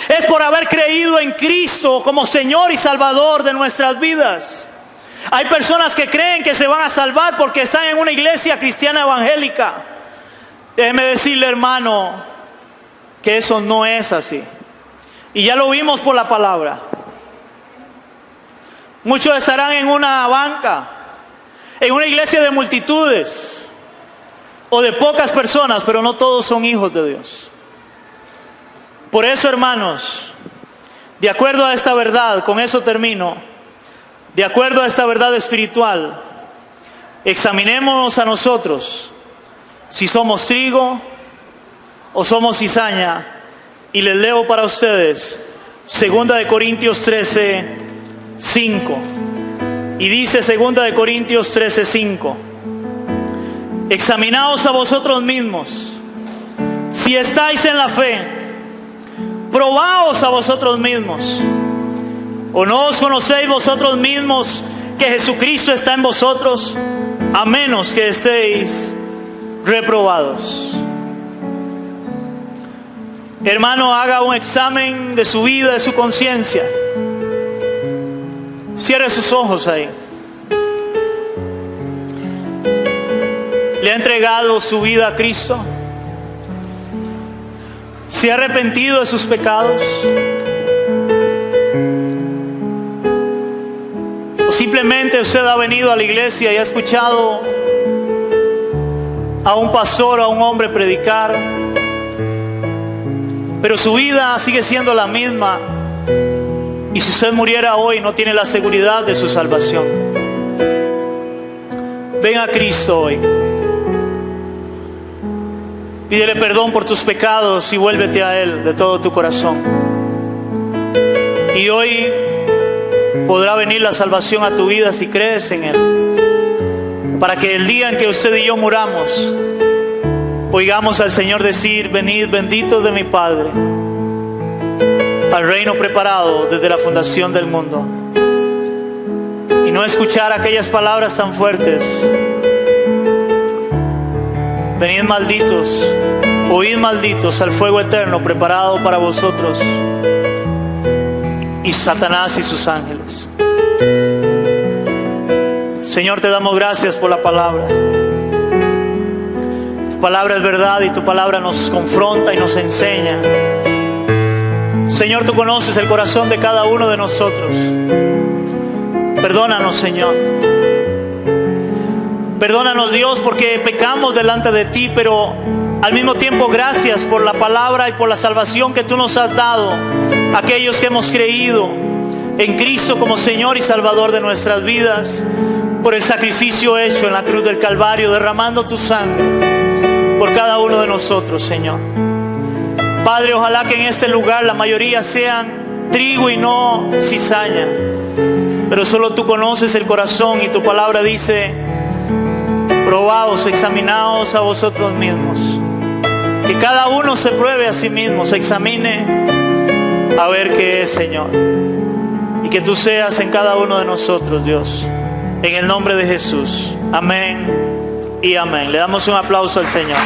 es por haber creído en Cristo como Señor y Salvador de nuestras vidas. Hay personas que creen que se van a salvar porque están en una iglesia cristiana evangélica. Déjeme decirle, hermano, que eso no es así. Y ya lo vimos por la palabra. Muchos estarán en una banca, en una iglesia de multitudes o de pocas personas, pero no todos son hijos de Dios. Por eso, hermanos, de acuerdo a esta verdad, con eso termino, de acuerdo a esta verdad espiritual, examinémonos a nosotros si somos trigo o somos cizaña. Y les leo para ustedes 2 Corintios 13, 5. Y dice 2 Corintios 13, 5: examinaos a vosotros mismos si estáis en la fe, probaos a vosotros mismos. ¿O no os conocéis vosotros mismos que Jesucristo está en vosotros, a menos que estéis reprobados? Hermano, haga un examen de su vida, de su conciencia. Cierre sus ojos ahí. ¿Le ha entregado su vida a Cristo? ¿Se ha arrepentido de sus pecados? ¿O simplemente usted ha venido a la iglesia y ha escuchado a un pastor o a un hombre predicar, pero su vida sigue siendo la misma? Y si usted muriera hoy, no tiene la seguridad de su salvación. Ven a Cristo hoy. Pídele perdón por tus pecados y vuélvete a Él de todo tu corazón. Y hoy podrá venir la salvación a tu vida si crees en Él. Para que el día en que usted y yo muramos, oigamos al Señor decir: venid benditos de mi Padre, al reino preparado desde la fundación del mundo. Y no escuchar aquellas palabras tan fuertes: venid malditos, oíd malditos al fuego eterno preparado para vosotros y Satanás y sus ángeles. Señor, te damos gracias por la palabra. Tu palabra es verdad y tu palabra nos confronta y nos enseña. Señor, tú conoces el corazón de cada uno de nosotros. Perdónanos, Señor. Perdónanos, Dios, porque pecamos delante de ti, pero al mismo tiempo gracias por la palabra y por la salvación que tú nos has dado, aquellos que hemos creído en Cristo como Señor y Salvador de nuestras vidas, por el sacrificio hecho en la cruz del Calvario, derramando tu sangre por cada uno de nosotros, Señor. Padre, ojalá que en este lugar la mayoría sean trigo y no cizaña, pero solo tú conoces el corazón y tu palabra dice: probaos, examinaos a vosotros mismos. Que cada uno se pruebe a sí mismo, se examine a ver qué es, Señor. Y que tú seas en cada uno de nosotros, Dios. En el nombre de Jesús. Amén y amén. Le damos un aplauso al Señor.